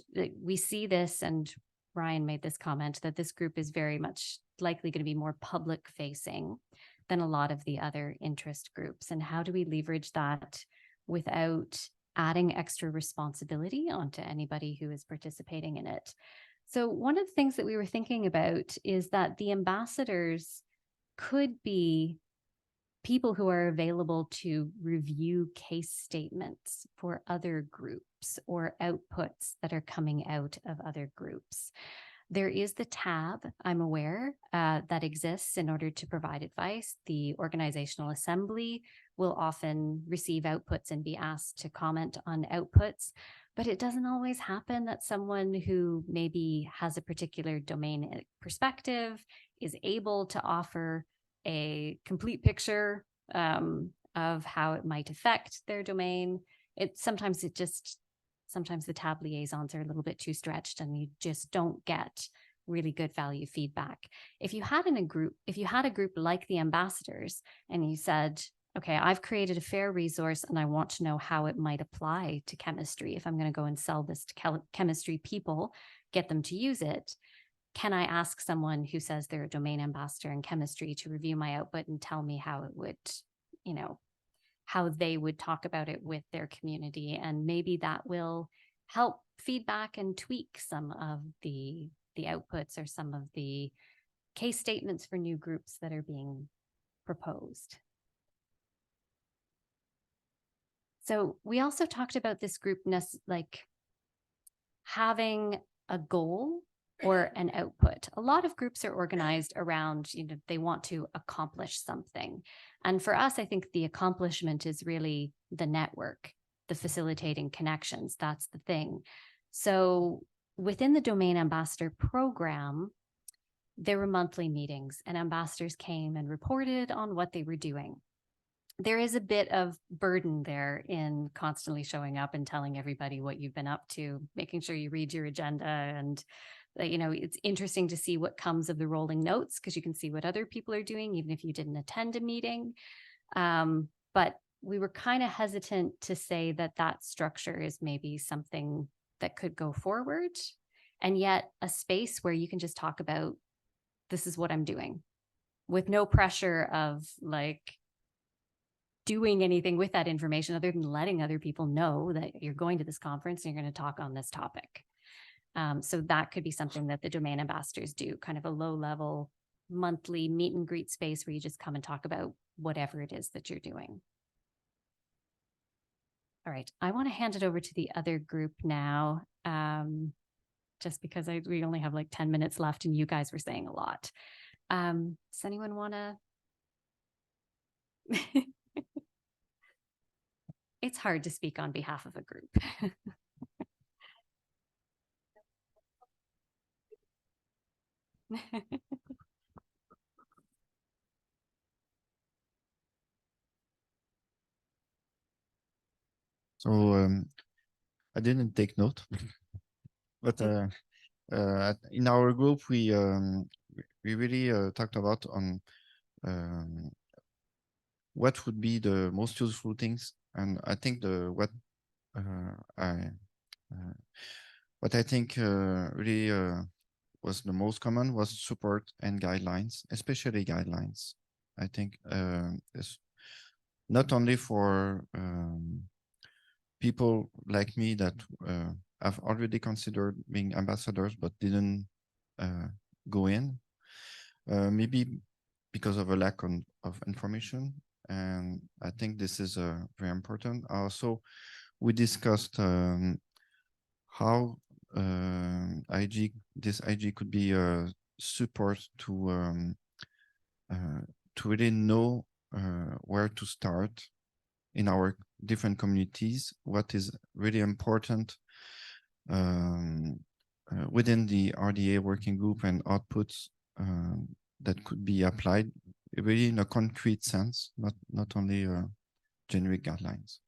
we see this? And Ryan made this comment that this group is very much likely going to be more public facing, than a lot of the other interest groups? And how do we leverage that without adding extra responsibility onto anybody who is participating in it? So one of the things that we were thinking about is that the ambassadors could be people who are available to review case statements for other groups or outputs that are coming out of other groups. There is the tab, I'm aware, that exists in order to provide advice. The organizational assembly will often receive outputs and be asked to comment on outputs, but it doesn't always happen that someone who maybe has a particular domain perspective is able to offer a complete picture of how it might affect their domain. Sometimes the tab liaisons are a little bit too stretched and you just don't get really good value feedback. If you had a group like the ambassadors and you said, okay, I've created a fair resource and I want to know how it might apply to chemistry. If I'm going to go and sell this to chemistry people, get them to use it, can I ask someone who says they're a domain ambassador in chemistry to review my output and tell me how it would, how they would talk about it with their community? And maybe that will help feedback and tweak some of the outputs or some of the case statements for new groups that are being proposed. So we also talked about this groupness, like having a goal or an output. A lot of groups are organized around, they want to accomplish something. And for us, I think the accomplishment is really the network, the facilitating connections. That's the thing. So within the Domain Ambassador program, there were monthly meetings and ambassadors came and reported on what they were doing. There is a bit of burden there in constantly showing up and telling everybody what you've been up to, making sure you read your agenda. And, it's interesting to see what comes of the rolling notes because you can see what other people are doing, even if you didn't attend a meeting. But we were kind of hesitant to say that structure is maybe something that could go forward. And yet a space where you can just talk about, this is what I'm doing, with no pressure of doing anything with that information other than letting other people know that you're going to this conference and you're going to talk on this topic. So that could be something that the domain ambassadors do, kind of a low level monthly meet and greet space where you just come and talk about whatever it is that you're doing. All right, I want to hand it over to the other group now, just because we only have 10 minutes left and you guys were saying a lot. Does anyone want to? It's hard to speak on behalf of a group. So I didn't take note, but in our group we really talked about on what would be the most useful things, and I think what I think really was the most common was support and guidelines, especially guidelines. I think it's not only for people like me that have already considered being ambassadors but didn't go in, maybe because of a lack of information. And I think this is very important. Also, we discussed how this IG could be a support to really know where to start in our different communities, what is really important within the RDA working group and outputs that could be applied really in a concrete sense, not only generic guidelines.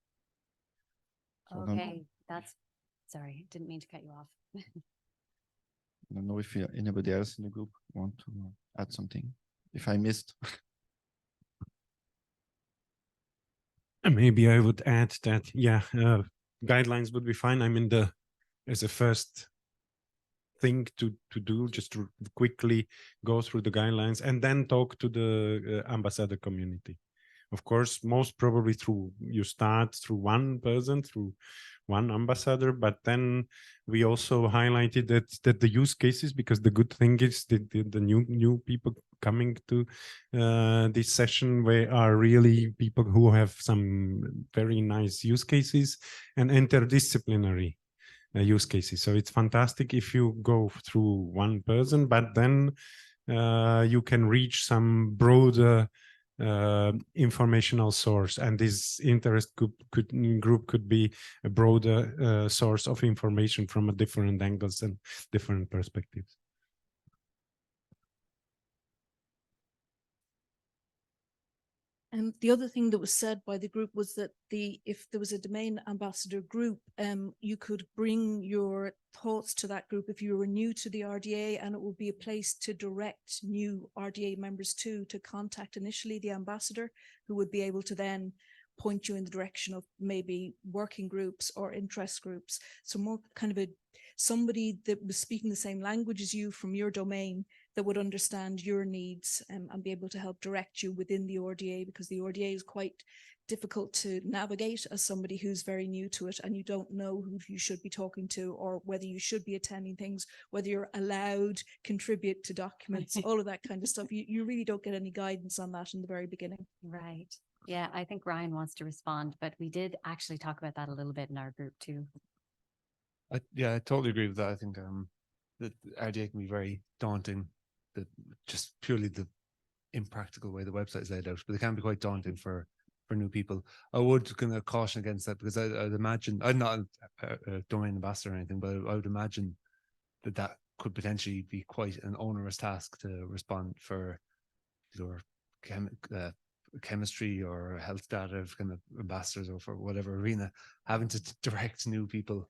So okay, sorry, didn't mean to cut you off. I don't know if anybody else in the group want to add something, if I missed. And maybe I would add that, yeah, guidelines would be fine. I mean, as a first thing to do, just to quickly go through the guidelines and then talk to the ambassador community. Of course, most probably you start through one person, through one ambassador, but then we also highlighted that the use cases, because the good thing is that the new people coming to this session, we are really people who have some very nice use cases and interdisciplinary use cases. So it's fantastic if you go through one person, but then you can reach some broader informational source, and this interest group could be a broader source of information from a different angles and different perspectives. And the other thing that was said by the group was that if there was a domain ambassador group, you could bring your thoughts to that group if you were new to the RDA, and it would be a place to direct new RDA members to contact initially the ambassador, who would be able to then point you in the direction of maybe working groups or interest groups. So more kind of somebody that was speaking the same language as you from your domain, that would understand your needs and be able to help direct you within the RDA, because the RDA is quite difficult to navigate as somebody who's very new to it, and you don't know who you should be talking to, or whether you should be attending things, whether you're allowed contribute to documents, all of that kind of stuff. You really don't get any guidance on that in the very beginning. Right. Yeah, I think Ryan wants to respond, but we did actually talk about that a little bit in our group too. Yeah, I totally agree with that. I think the RDA can be very daunting, just purely the impractical way the website is laid out, but it can be quite daunting for new people. I would kind of caution against that, because I'd imagine, I'm not a domain ambassador or anything, but I would imagine that could potentially be quite an onerous task to respond for your chemistry or health data kind of ambassadors, or for whatever arena, having to direct new people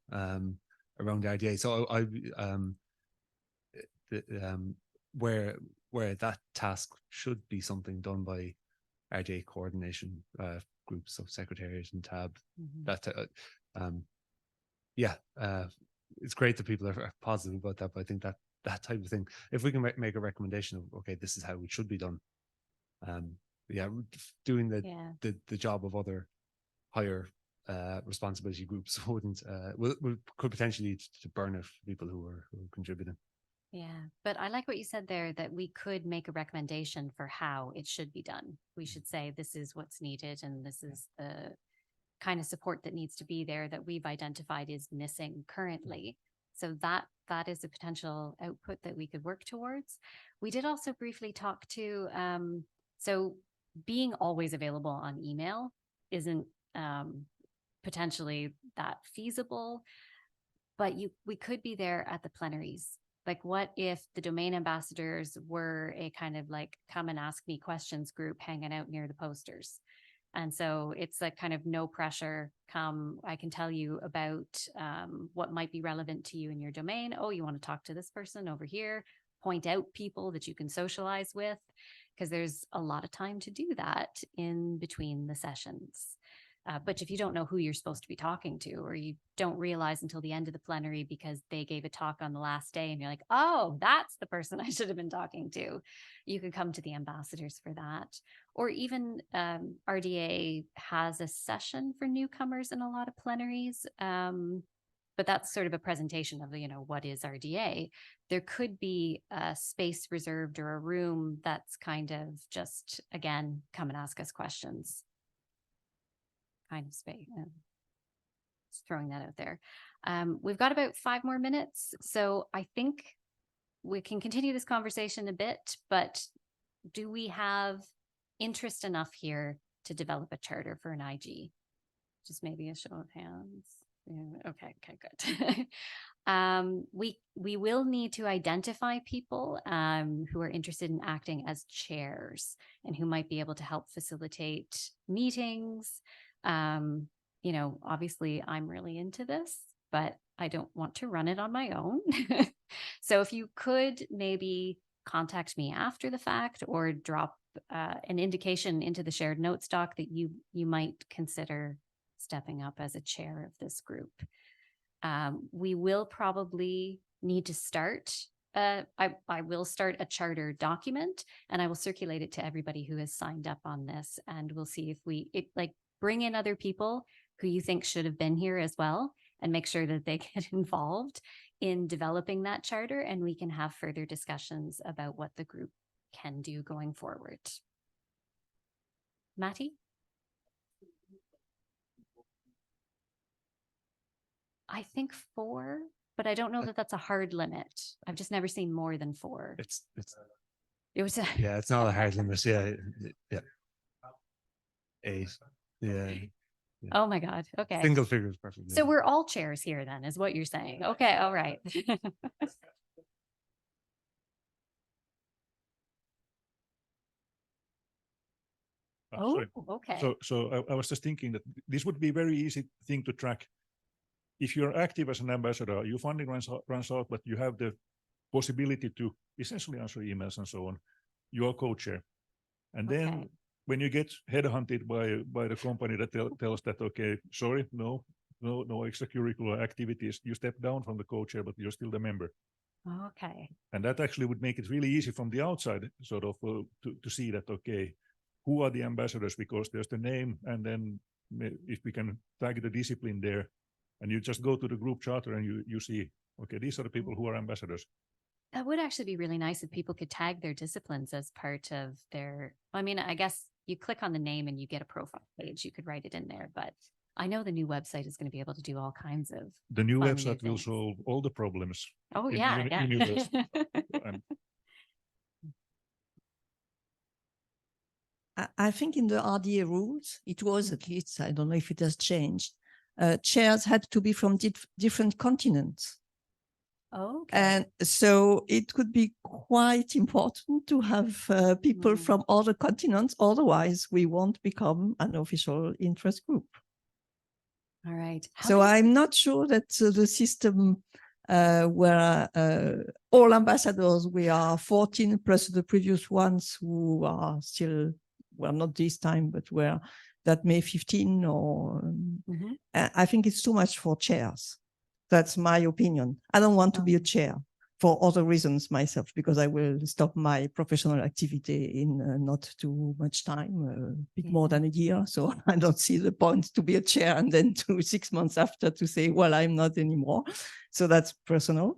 around the RDA. So where that task should be something done by RDA coordination groups of secretariat and tab. It's great that people are positive about that, but I think that type of thing, if we can make a recommendation of, okay, this is how it should be done, doing the job of other higher responsibility groups could potentially lead to burnout for people who are contributing. Yeah, but I like what you said there, that we could make a recommendation for how it should be done. We should say, this is what's needed, and this is the kind of support that needs to be there that we've identified is missing currently. So that is a potential output that we could work towards. We did also briefly talk to, so being always available on email isn't potentially that feasible, but we could be there at the plenaries. Like, what if the domain ambassadors were a kind of like come and ask me questions group hanging out near the posters? And so it's like kind of no pressure. Come, I can tell you about what might be relevant to you in your domain. Oh, you want to talk to this person over here? Point out people that you can socialize with, because there's a lot of time to do that in between the sessions. But if you don't know who you're supposed to be talking to, or you don't realize until the end of the plenary because they gave a talk on the last day and you're like, oh, that's the person I should have been talking to, you could come to the ambassadors for that. Or even RDA has a session for newcomers in a lot of plenaries. But that's sort of a presentation of, what is RDA? There could be a space reserved or a room that's kind of just, again, come and ask us questions kind of space. Just throwing that out there. We've got about 5 more minutes, so I think we can continue this conversation a bit, but do we have interest enough here to develop a charter for an IG? Just maybe a show of hands. Yeah, okay, good. We will need to identify people who are interested in acting as chairs and who might be able to help facilitate meetings. Obviously I'm really into this, but I don't want to run it on my own. So if you could maybe contact me after the fact, or drop an indication into the shared notes doc that you might consider stepping up as a chair of this group. We will probably need to start. I will start a charter document and I will circulate it to everybody who has signed up on this. And we'll see if bring in other people who you think should have been here as well and make sure that they get involved in developing that charter. And we can have further discussions about what the group can do going forward. Matty? I think 4, but I don't know that that's a hard limit. I've just never seen more than 4. It was Yeah, it's not a hard limit. Yeah. 8. Yeah. Oh my God. Okay. Single figure is perfect. So we're all chairs here then, is what you're saying. Okay. All right. Oh, Sorry. okay. So I was just thinking that this would be a very easy thing to track. If you're active as an ambassador, your funding runs out, but you have the possibility to essentially answer emails and so on. You are co-chair. And then when you get headhunted by the company that tells that, okay, sorry, no extracurricular activities, you step down from the co-chair, but you're still the member. Okay. And that actually would make it really easy from the outside, sort of to see that, okay, who are the ambassadors, because there's the name, and then if we can tag the discipline there, and you just go to the group charter and you see, okay, these are the people who are ambassadors. That would actually be really nice if people could tag their disciplines as part of their, I mean, I guess you click on the name and you get a profile page, you could write it in there, but I know the new website is going to be able to do all kinds of. The new fun website new will things. solve all the problems. Oh in yeah, yeah. universe. I think in the RDA rules, it was at least, I don't know if it has changed, chairs had to be from different continents. Okay. And so it could be quite important to have people from other continents. Otherwise, we won't become an official interest group. All right. So I'm not sure that the system where all ambassadors, we are 14 plus the previous ones who are still, well, not this time, but where that may 15 or I think it's too much for chairs. That's my opinion. I don't want to be a chair for other reasons myself, because I will stop my professional activity in not too much time, a bit more than a year. So I don't see the point to be a chair and then 6 months after to say, well, I'm not anymore. So that's personal.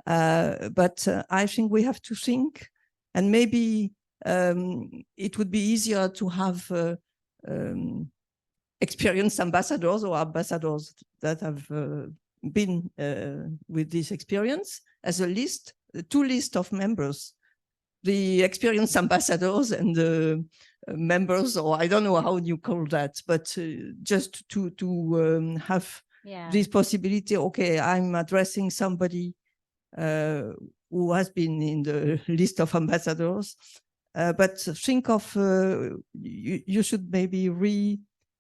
But I think we have to think, and maybe it would be easier to have experienced ambassadors or ambassadors that have been with this experience as a list, 2 lists of members, the experienced ambassadors and the members, or I don't know how you call that, but just to have this possibility. Okay, I'm addressing somebody who has been in the list of ambassadors, but think of, you should maybe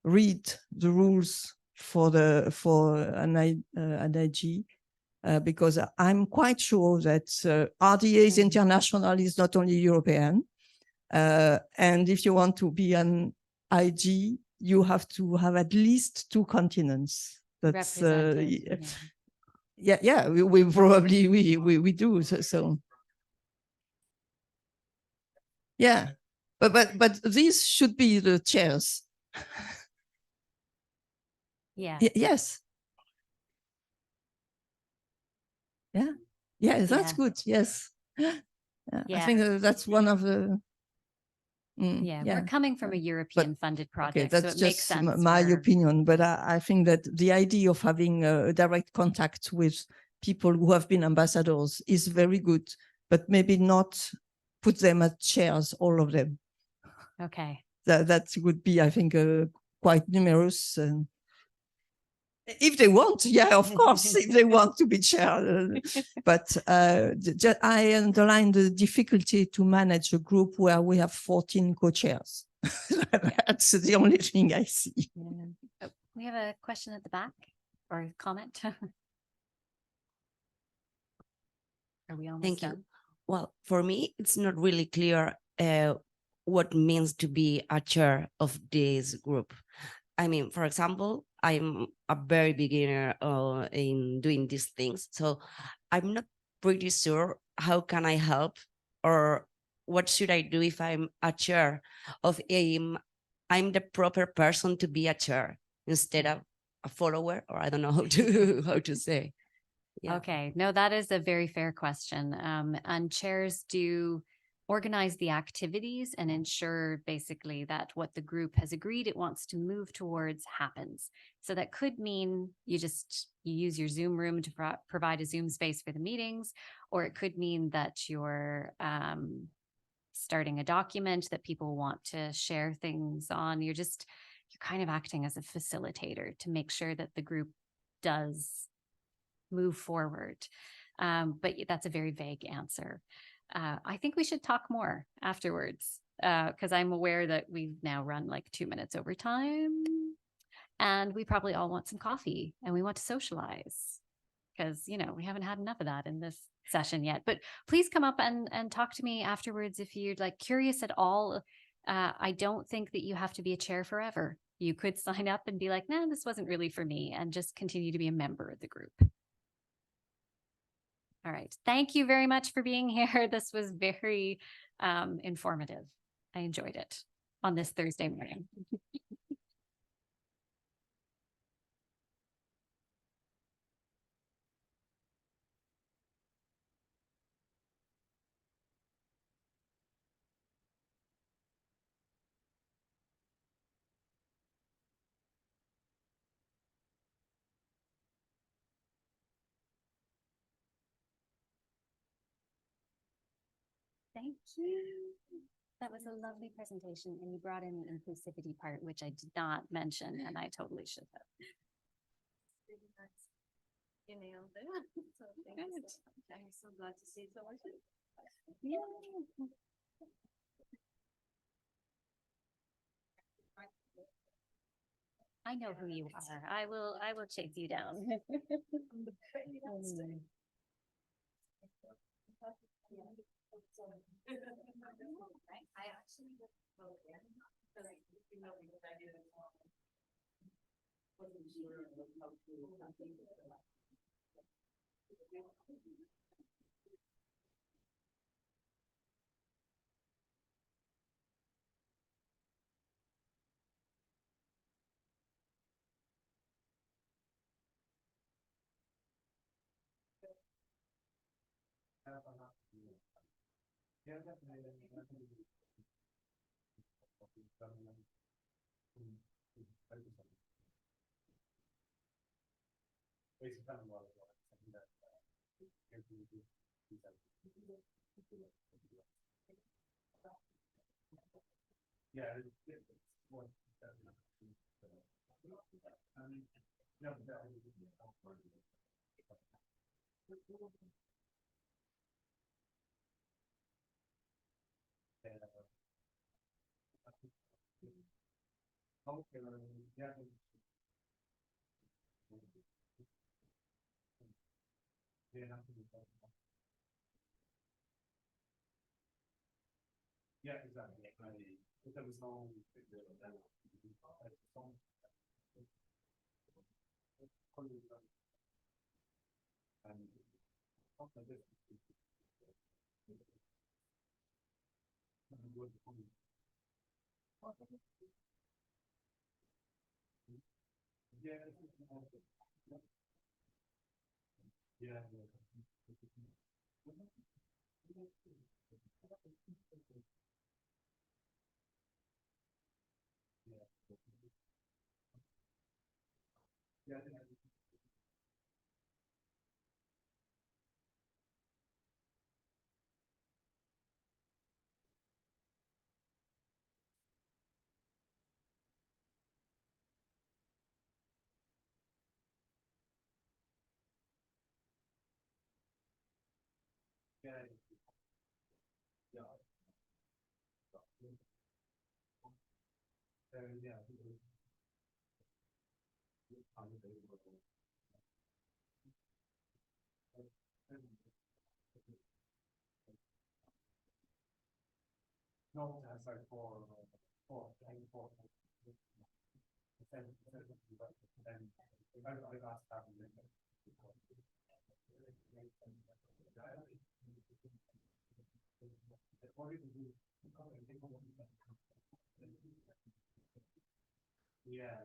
read the rules for an IG, because I'm quite sure that RDA is international, is not only European. And if you want to be an IG, you have to have at least 2 continents. That's we probably we do so. Yeah, but these should be the chairs. Yeah. Yes. Yeah, that's good. Yes. I think that's one of the. We're coming from a European funded project, that's so it makes just sense. my opinion, but I think that the idea of having a direct contact with people who have been ambassadors is very good, but maybe not put them as chairs, all of them. Okay. That would be, I think, quite numerous. If they want, yeah, of course, if they want to be chair. But I underline the difficulty to manage a group where we have 14 co-chairs. That's the only thing I see. Yeah. We have a question at the back or a comment. Are we almost Thank done? you. Well, for me, it's not really clear what means to be a chair of this group. I mean, for example, I'm a very beginner in doing these things, so I'm not pretty sure how can I help, or what should I do if I'm a chair of I'm the proper person to be a chair instead of a follower, or I don't know how to how to say. Yeah. Okay, no, that is a very fair question. And chairs do organize the activities and ensure basically that what the group has agreed it wants to move towards happens. So that could mean you use your Zoom room to provide a Zoom space for the meetings, or it could mean that you're starting a document that people want to share things on. You're kind of acting as a facilitator to make sure that the group does move forward. But that's a very vague answer. I think we should talk more afterwards, because I'm aware that we've now run like 2 minutes over time, and we probably all want some coffee and we want to socialize, because we haven't had enough of that in this session yet. But please come up and talk to me afterwards if you're like curious at all. I don't think that you have to be a chair forever. You could sign up and be like, nah, this wasn't really for me, and just continue to be a member of the group. All right. Thank you very much for being here. This was very informative. I enjoyed it on this Thursday morning. Thank you. That was a lovely presentation, and you brought in the inclusivity part, which I did not mention, and I totally should have. You nailed it. So thanks. I'm so glad to see so much. Yeah. I know who you are. I will chase you down. I actually voted because you know because I did it wasn't sure how to Yeah, exactly. There was no yeah. No, that's like four. And I asked Yeah.